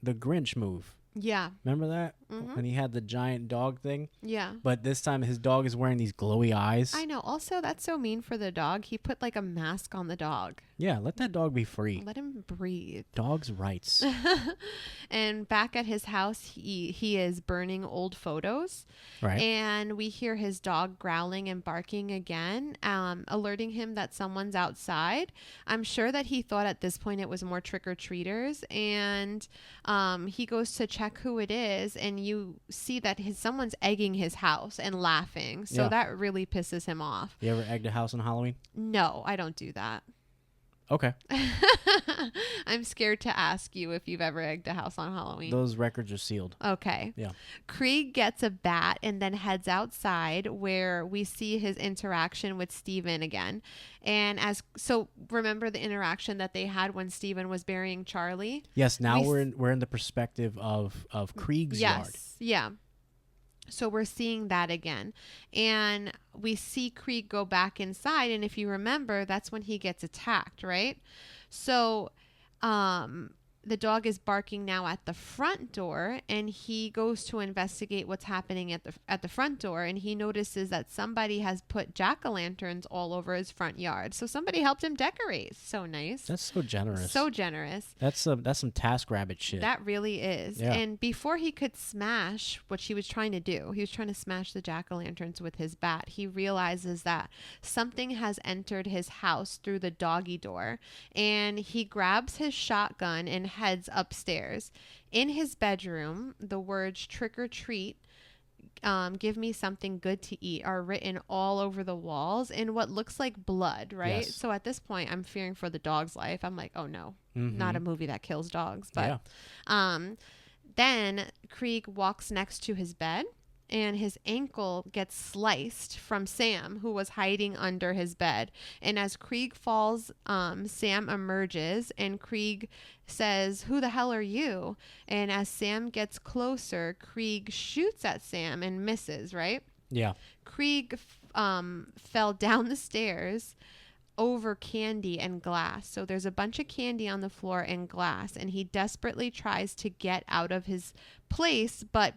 C: Grinch move.
D: Yeah.
C: Remember that?
D: Mhm.
C: When he had the giant dog thing?
D: Yeah.
C: But this time his dog is wearing these glowy eyes.
D: I know. Also, that's so mean for the dog. He put like a mask on the dog.
C: Yeah, let that dog be free.
D: Let him breathe.
C: Dog's rights.
D: And back at his house, he is burning old photos.
C: Right.
D: And we hear his dog growling and barking again, alerting him that someone's outside. I'm sure that he thought at this point it was more trick-or-treaters. And he goes to check who it is, and you see that someone's egging his house and laughing. So
C: Yeah.
D: that really pisses him off.
C: You ever egged a house on Halloween?
D: No, I don't do that.
C: Okay.
D: I'm scared to ask you if you've ever egged a house on Halloween.
C: Those records are sealed.
D: Okay.
C: Yeah.
D: Krieg gets a bat and then heads outside, where we see his interaction with Steven again. And so remember the interaction that they had when Steven was burying Charlie?
C: Yes, now
D: We
C: we're in the perspective of Krieg's yard.
D: Yes. Yeah. So we're seeing that again. And we see Krieg go back inside. And if you remember, that's when he gets attacked, right? So the dog is barking now at the front door, and he goes to investigate what's happening at the front door, and he notices that somebody has put jack-o'-lanterns all over his front yard. So somebody helped him decorate. So nice.
C: That's so generous.
D: So generous.
C: That's some TaskRabbit shit.
D: That really is.
C: Yeah.
D: And before he could smash what she was trying to do, he was trying to smash the jack-o'-lanterns with his bat. He realizes that something has entered his house through the doggy door, and he grabs his shotgun and heads upstairs. In his bedroom, the words "trick or treat," "give me something good to eat," are written all over the walls in what looks like blood, right?
C: Yes.
D: So at this point, I'm fearing for the dog's life. I'm like, oh no,
C: Mm-hmm.
D: not a movie that kills dogs. But
C: Yeah.
D: then Krieg walks next to his bed, and his ankle gets sliced from Sam, who was hiding under his bed. And as Krieg falls, Sam emerges, and Krieg says, "Who the hell are you?" And as Sam gets closer, Krieg shoots at Sam and misses, right?
C: Yeah.
D: Krieg fell down the stairs over candy and glass. So there's a bunch of candy on the floor and glass, and he desperately tries to get out of his place, but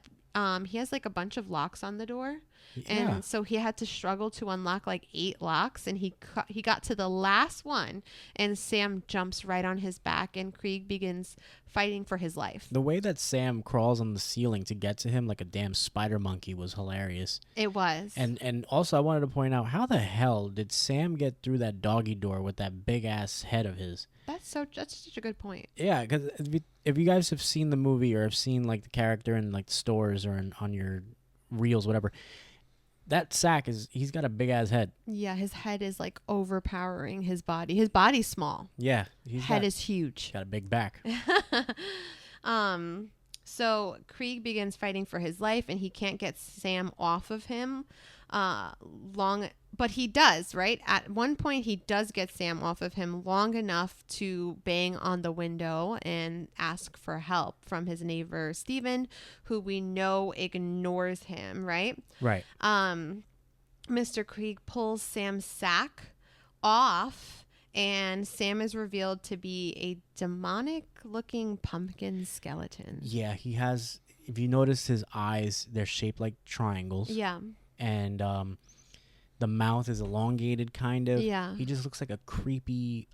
D: he has like a bunch of locks on the door.
C: Yeah.
D: And so he had to struggle to unlock like 8 locks, and he got to the last one, and Sam jumps right on his back, and Krieg begins fighting for his life.
C: The way that Sam crawls on the ceiling to get to him like a damn spider monkey was hilarious.
D: It was.
C: And also I wanted to point out, how the hell did Sam get through that doggy door with that big ass head of his?
D: That's such a good point.
C: Yeah, because if you guys have seen the movie or have seen like the character in like the stores or on your reels, whatever, that sack he's got a big ass head.
D: Yeah, his head is like overpowering his body. His body's small.
C: Yeah,
D: Head is huge.
C: got a big back.
D: So Krieg begins fighting for his life, and he can't get Sam off of him but he does, right? At one point he does get Sam off of him long enough to bang on the window and ask for help from his neighbor Steven, who we know ignores him, right?
C: Right.
D: Mr. Krieg pulls Sam's sack off, and Sam is revealed to be a demonic-looking pumpkin skeleton.
C: Yeah, he has, if you notice his eyes, they're shaped like triangles.
D: Yeah.
C: And the mouth is elongated, kind of.
D: Yeah.
C: He just looks like a creepy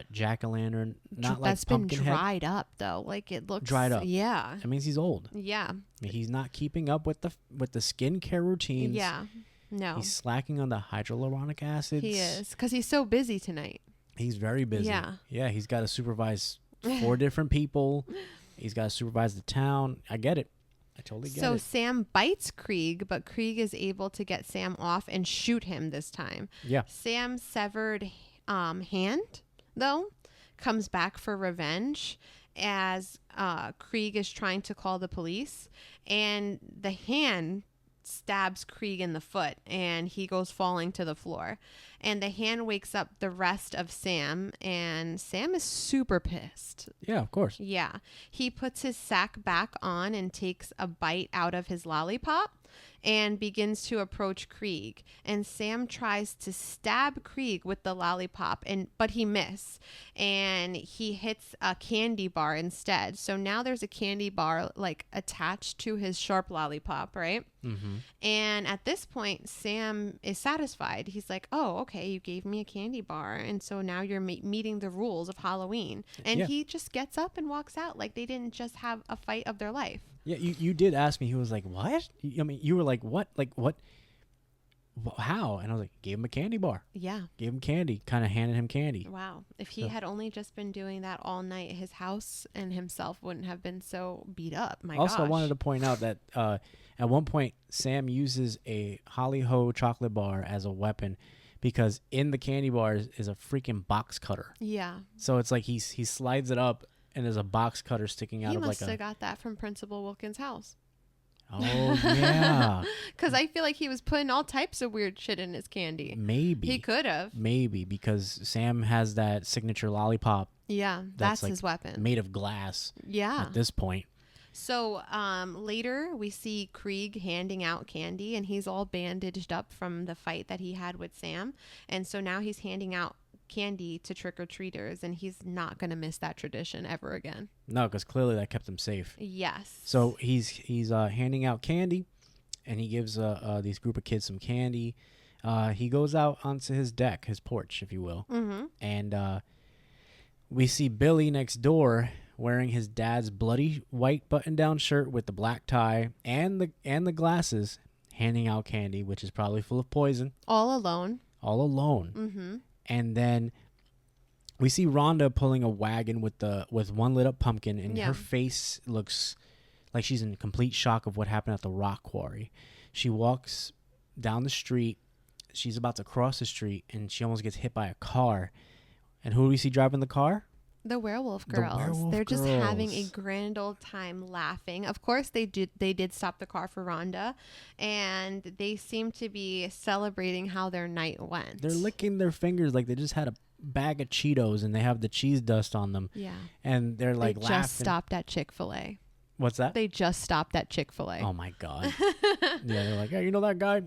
C: jack-o'-lantern. Not like
D: That's been
C: Pumpkinhead.
D: dried up, though. Like, it looks...
C: Dried up.
D: Yeah.
C: That means he's old.
D: Yeah.
C: He's not keeping up with the skincare routines.
D: Yeah. No.
C: He's slacking on the hyaluronic acids.
D: He is. Because he's so busy tonight.
C: He's very busy.
D: Yeah.
C: Yeah, he's got to supervise 4 different people. He's got to supervise the town. I get it. I totally get
D: So
C: it.
D: Sam bites Krieg, but Krieg is able to get Sam off and shoot him this time.
C: Yeah.
D: Sam's severed hand, though, comes back for revenge as Krieg is trying to call the police, and the hand stabs Krieg in the foot, and he goes falling to the floor. And the hand wakes up the rest of Sam, and Sam is super pissed.
C: Yeah, of course.
D: Yeah. He puts his sack back on and takes a bite out of his lollipop and begins to approach Krieg. And Sam tries to stab Krieg with the lollipop, but he misses. And he hits a candy bar instead. So now there's a candy bar like attached to his sharp lollipop, right?
C: Mm-hmm.
D: And at this point, Sam is satisfied. He's like, oh, okay, you gave me a candy bar. And so now you're meeting the rules of Halloween. And he just gets up and walks out like they didn't just have a fight of their life.
C: Yeah, you did ask me. He was like, what? I mean, you were like, what? Like, what? How? And I was like, gave him a candy bar.
D: Yeah.
C: Gave him candy. Kind of handed him candy.
D: Wow. If he had only just been doing that all night, his house and himself wouldn't have been so beat up. My gosh.
C: Also, I wanted to point out that at one point, Sam uses a Holly Ho chocolate bar as a weapon because in the candy bar is a freaking box cutter.
D: Yeah.
C: So it's like he slides it up and there's a box cutter sticking out
D: He
C: of
D: must
C: like a...
D: have got that from Principal Wilkins' house.
C: Oh, yeah.
D: Because I feel like he was putting all types of weird shit in his candy.
C: Maybe.
D: He could have.
C: Maybe because Sam has that signature lollipop
D: Yeah, that's
C: like
D: his weapon.
C: made of glass
D: Yeah.
C: at this point.
D: So later we see Krieg handing out candy, and he's all bandaged up from the fight that he had with Sam. And so now he's handing out candy to trick-or-treaters, and he's not going to miss that tradition ever again.
C: No, because clearly that kept him safe.
D: Yes.
C: So he's handing out candy, and he gives these group of kids some candy. He goes out onto his deck, his porch, if you will, and we see Billy next door wearing his dad's bloody white button-down shirt with the black tie and the glasses, handing out candy, which is probably full of poison.
D: All alone.
C: All alone.
D: Mm-hmm.
C: And then we see Rhonda pulling a wagon with one lit up pumpkin, and her face looks like she's in complete shock of what happened at the rock quarry. She walks down the street. She's about to cross the street, and she almost gets hit by a car. And who do we see driving the car?
D: The werewolf
C: The
D: girls.
C: werewolf
D: They're just having a
C: girls.
D: grand old time laughing. Of course they did stop the car for Rhonda, and they seem to be celebrating how their night went.
C: They're licking their fingers like they just had a bag of Cheetos and they have the cheese dust on them.
D: Yeah.
C: And they're like
D: they
C: laughing.
D: just stopped at Chick-fil-A.
C: What's that?
D: They just stopped at Chick-fil-A.
C: Oh my God. Yeah, they're like, hey, you know that guy?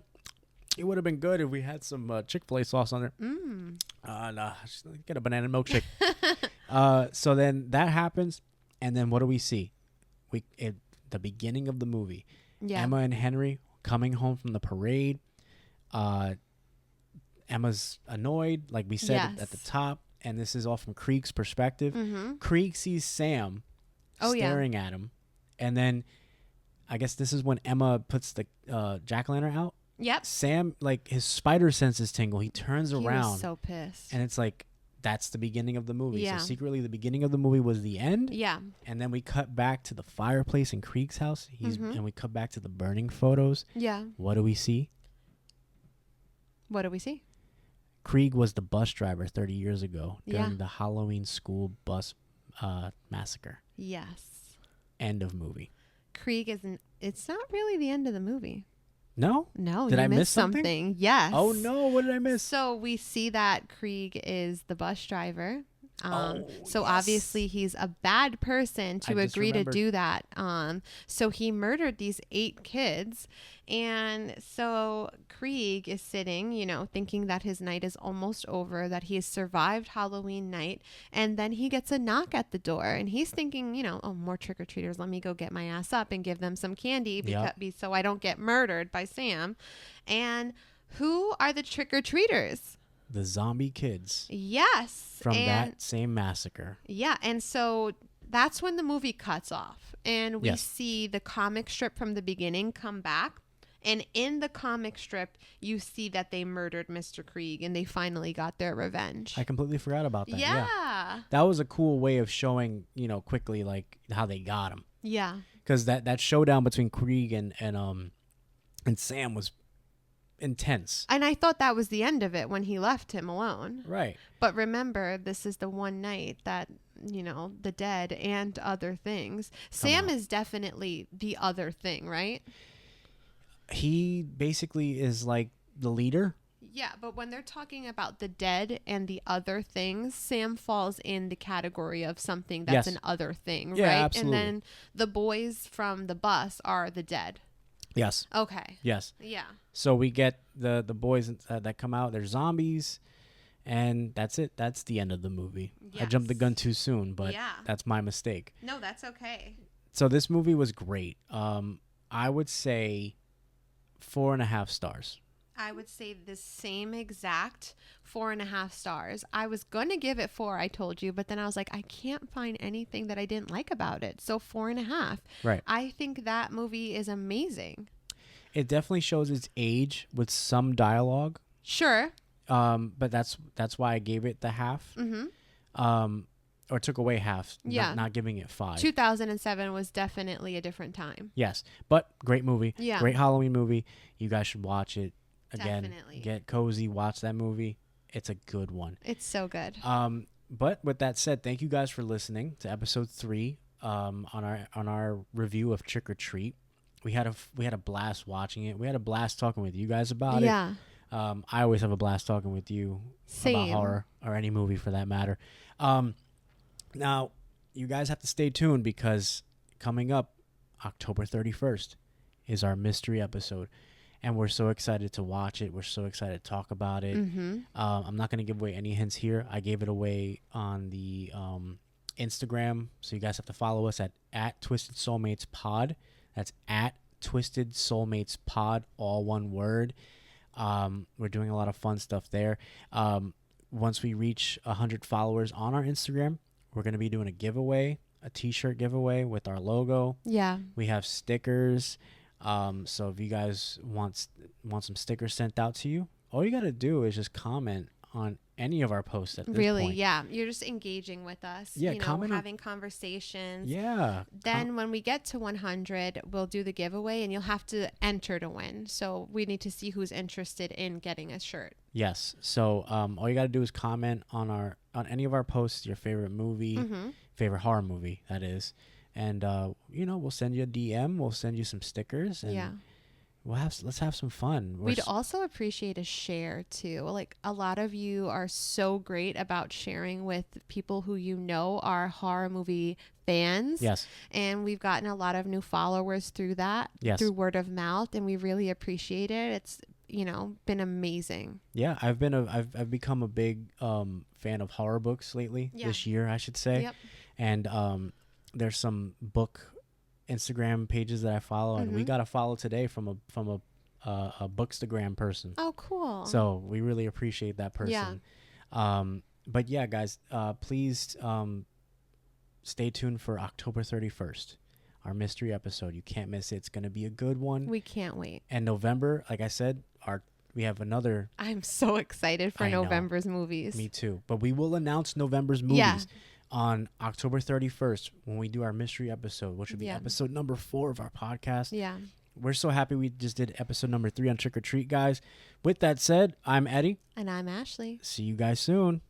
C: It would have been good if we had some Chick-fil-A sauce on there. Nah, just get a banana milkshake. So then that happens, and then what do we see? At the beginning of the movie, Emma and Henry coming home from the parade. Emma's annoyed, like we said at the top, and this is all from Krieg's perspective. Krieg sees Sam staring at him, and then I guess this is when Emma puts the jack-o'-lantern out.
D: Yep.
C: Sam, like, his spider senses tingle. He turns
D: He
C: around.
D: was so pissed.
C: And it's like, that's the beginning of the movie.
D: Yeah.
C: So secretly, the beginning of the movie was the end.
D: Yeah.
C: And then we cut back to the fireplace in Krieg's house. And we cut back to the burning photos.
D: Yeah.
C: What do we see?
D: What do we see?
C: Krieg was the bus driver 30 years ago during the Halloween school bus massacre.
D: Yes.
C: End of movie.
D: Krieg isn't. It's not really the end of the movie.
C: No?
D: No,
C: Did
D: you
C: I miss
D: missed something? Yes.
C: Oh, no. What did I miss?
D: So we see that Krieg is the bus driver. So
C: yes.
D: obviously he's a bad person to
C: I just
D: agree to
C: remembered.
D: do that. So he murdered these 8 kids. And so Krieg is sitting, thinking that his night is almost over, that he has survived Halloween night. And then he gets a knock at the door and he's thinking, oh, more trick-or-treaters. Let me go get my ass up and give them some candy so I don't get murdered by Sam. And who are the trick-or-treaters?
C: The zombie kids.
D: Yes.
C: From that same massacre.
D: Yeah. And so that's when the movie cuts off. And we see the comic strip from the beginning come back. And in the comic strip, you see that they murdered Mr. Krieg and they finally got their revenge.
C: I completely forgot about that.
D: Yeah. Yeah.
C: That was a cool way of showing, quickly like how they got him.
D: Yeah.
C: Because that showdown between Krieg and Sam was intense.
D: And I thought that was the end of it when he left him alone.
C: Right.
D: But remember, this is the one night that, the dead and other things. Sam is definitely the other thing, right?
C: He basically is like the leader.
D: Yeah, but when they're talking about the dead and the other things, Sam falls in the category of something that's
C: Yes.
D: an other thing,
C: Yeah,
D: right?
C: absolutely.
D: And then the boys from the bus are the dead.
C: Yes.
D: Okay.
C: Yes.
D: Yeah.
C: So we get the boys that come out. They're zombies, and that's it. That's the end of the movie. I jumped the
D: Yes.
C: gun too soon, but
D: Yeah.
C: that's my mistake.
D: No, that's okay.
C: So this movie was great. I would say 4.5 stars.
D: I would say the same exact 4.5 stars. I was going to give it 4, I told you, but then I was like, I can't find anything that I didn't like about it. So 4.5.
C: Right.
D: I think that movie is amazing.
C: It definitely shows its age with some dialogue.
D: Sure.
C: But that's why I gave it the half.
D: Mm-hmm.
C: Or took away half.
D: Yeah.
C: Not giving it 5.
D: 2007 was definitely a different time.
C: Yes, but great movie.
D: Yeah.
C: Great Halloween movie. You guys should watch it. Again,
D: Definitely.
C: get cozy, watch that movie. It's a good one.
D: It's so good.
C: But with that said, thank you guys for listening to episode 3 on our review of Trick or Treat. We had a blast watching it. We had a blast talking with you guys about it.
D: Yeah.
C: I always have a blast talking with you
D: Same.
C: about horror or any movie for that matter. Now, you guys have to stay tuned because coming up October 31st is our mystery episode. And we're so excited to watch it. We're so excited to talk about it.
D: Mm-hmm.
C: I'm not going to give away any hints here. I gave it away on the Instagram. So you guys have to follow us at Twisted Soulmates Pod. That's at Twisted Soulmates Pod, all one word. We're doing a lot of fun stuff there. Once we reach 100 followers on our Instagram, we're going to be doing a giveaway, a t-shirt giveaway with our logo.
D: Yeah.
C: We have stickers. So if you guys want some stickers sent out to you, all you got to do is just comment on any of our posts at this point.
D: Yeah. You're just engaging with us.
C: Yeah, comment on-
D: having conversations.
C: Yeah.
D: Then when we get to 100, we'll do the giveaway and you'll have to enter to win. So we need to see who's interested in getting a shirt.
C: Yes. So all you got to do is comment on any of our posts, your favorite movie,
D: Mm-hmm.
C: favorite horror movie, that is. And we'll send you a DM. We'll send you some stickers, and
D: Yeah.
C: let's have some fun.
D: We'd also appreciate a share too. Like a lot of you are so great about sharing with people who are horror movie fans.
C: Yes.
D: And we've gotten a lot of new followers through that,
C: Yes.
D: through word of mouth, and we really appreciate it. It's been amazing.
C: Yeah, I've become a big fan of horror books lately.
D: Yeah.
C: This year, I should say.
D: Yep.
C: And there's some book Instagram pages that I follow, and we
D: Mhm.
C: got a follow today from a Bookstagram person.
D: Oh, cool.
C: So we really appreciate that person. But yeah, guys, please stay tuned for October 31st, our mystery episode. You can't miss it. It's going to be a good one.
D: We can't wait.
C: And November, like I said, we have another.
D: I'm so excited for
C: I know.
D: November's movies.
C: Me too. But we will announce November's movies
D: Yeah.
C: on October 31st when we do our mystery episode, which will be
D: Yeah.
C: episode number 4 of our podcast.
D: Yeah.
C: We're so happy we just did episode number 3 on Trick or Treat, guys. With that said, I'm Eddie.
D: And I'm Ashley.
C: See you guys soon.